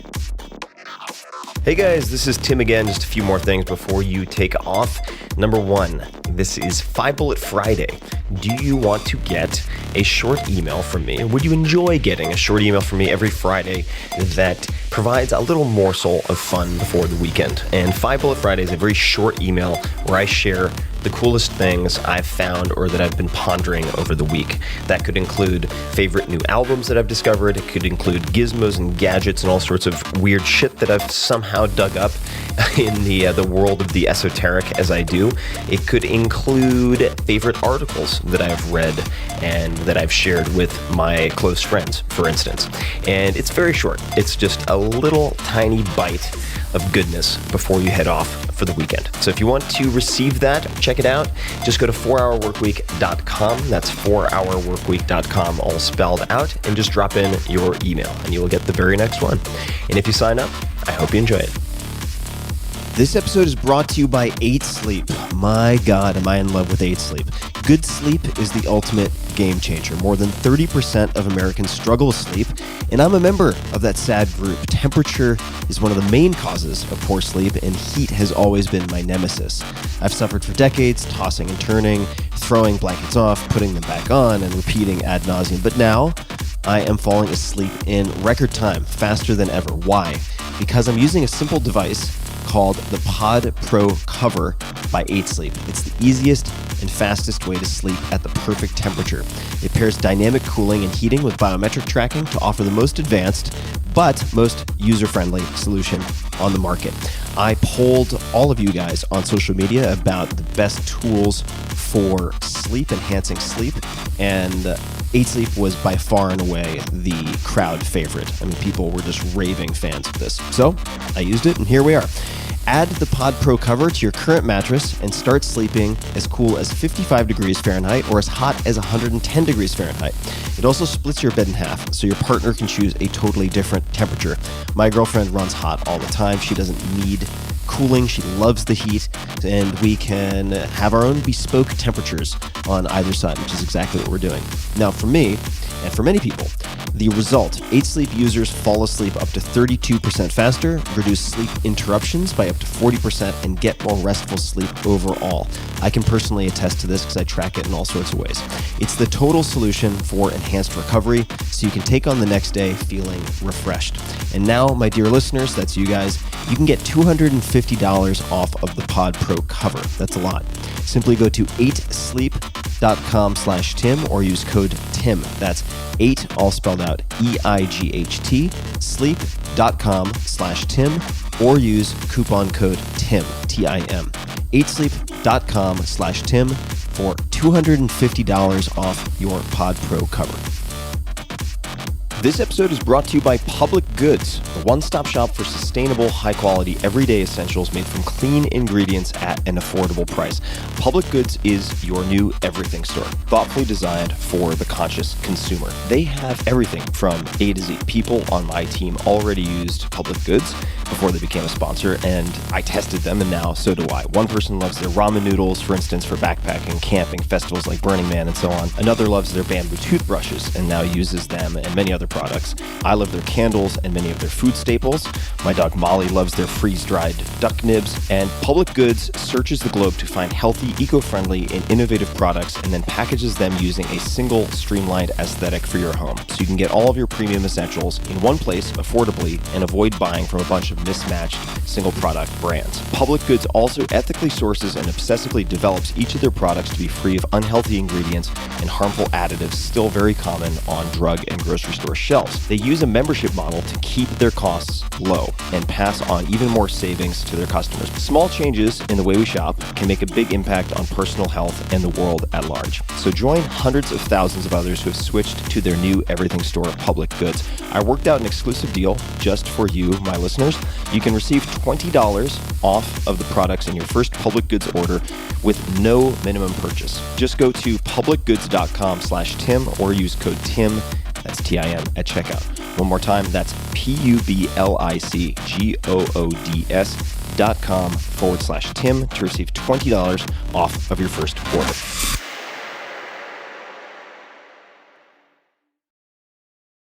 Hey guys, this is Tim again. Just a few more things before you take off. Number one, this is 5 Bullet Friday. Do you want to get a short email from me? Would you enjoy getting a short email from me every Friday that provides a little morsel of fun before the weekend? And 5 Bullet Friday is a very short email where I share the coolest things I've found or that I've been pondering over the week. That could include favorite new albums that I've discovered. It could include gizmos and gadgets and all sorts of weird shit that I've somehow dug up in the world of the esoteric as I do. It could include favorite articles that I've read and that I've shared with my close friends, for instance. And it's very short. It's just a little tiny bite of goodness before you head off for the weekend. So if you want to receive that, check it out. Just go to 4hourworkweek.com. That's 4hourworkweek.com, all spelled out, and just drop in your email and you will get the very next one. And if you sign up, I hope you enjoy it. This episode is brought to you by 8 Sleep. My God, am I in love with 8 Sleep. Good sleep is the ultimate game changer. More than 30% of Americans struggle with sleep, and I'm a member of that sad group. Temperature is one of the main causes of poor sleep, and heat has always been my nemesis. I've suffered for decades, tossing and turning, throwing blankets off, putting them back on, and repeating ad nauseum. But now, I am falling asleep in record time, faster than ever. Why? Because I'm using a simple device called the Pod Pro Cover by 8 Sleep. It's the easiest and fastest way to sleep at the perfect temperature. It pairs dynamic cooling and heating with biometric tracking to offer the most advanced but most user-friendly solution on the market. I polled all of you guys on social media about the best tools for sleep, enhancing sleep, and 8 Sleep was by far and away the crowd favorite. I mean, people were just raving fans of this. So I used it, and here we are. Add the Pod Pro cover to your current mattress and start sleeping as cool as 55 degrees Fahrenheit or as hot as 110 degrees Fahrenheit. It also splits your bed in half, so your partner can choose a totally different temperature. My girlfriend runs hot all the time. She doesn't need cooling. She loves the heat, and we can have our own bespoke temperatures on either side, which is exactly what we're doing. Now, for me, and for many people, the result, 8 Sleep users fall asleep up to 32% faster, reduce sleep interruptions by up to 40%, and get more restful sleep overall. I can personally attest to this because I track it in all sorts of ways. It's the total solution for enhanced recovery, so you can take on the next day feeling refreshed. And now, my dear listeners, that's you guys, you can get $250 off of the Pod Pro cover. That's a lot. Simply go to 8sleep.com/Tim or use code TIM. That's 8, all spelled out, EIGHT, sleep.com/Tim, or use coupon code TIM, TIM. 8sleep.com/Tim for $250 off your Pod Pro cover. This episode is brought to you by Public Goods, the one-stop shop for sustainable, high-quality, everyday essentials made from clean ingredients at an affordable price. Public Goods is your new everything store, thoughtfully designed for the conscious consumer. They have everything from A to Z. People on my team already used Public Goods before they became a sponsor, and I tested them, and now so do I. One person loves their ramen noodles, for instance, for backpacking, camping, festivals like Burning Man, and so on. Another loves their bamboo toothbrushes and now uses them and many other products. I love their candles and many of their food staples. My dog Molly loves their freeze-dried duck nibs. And Public Goods searches the globe to find healthy, eco-friendly, and innovative products and then packages them using a single streamlined aesthetic for your home. So you can get all of your premium essentials in one place affordably and avoid buying from a bunch of mismatched single product brands. Public Goods also ethically sources and obsessively develops each of their products to be free of unhealthy ingredients and harmful additives still very common on drug and grocery store shelves. They use a membership model to keep their costs low and pass on even more savings to their customers. Small changes in the way we shop can make a big impact on personal health and the world at large. So join hundreds of thousands of others who have switched to their new everything store, Public Goods. I worked out an exclusive deal just for you, my listeners. You can receive $20 off of the products in your first Public Goods order with no minimum purchase. Just go to publicgoods.com/Tim or use code TIM, that's TIM, at checkout. One more time, that's publicgoods.com/Tim to receive $20 off of your first order.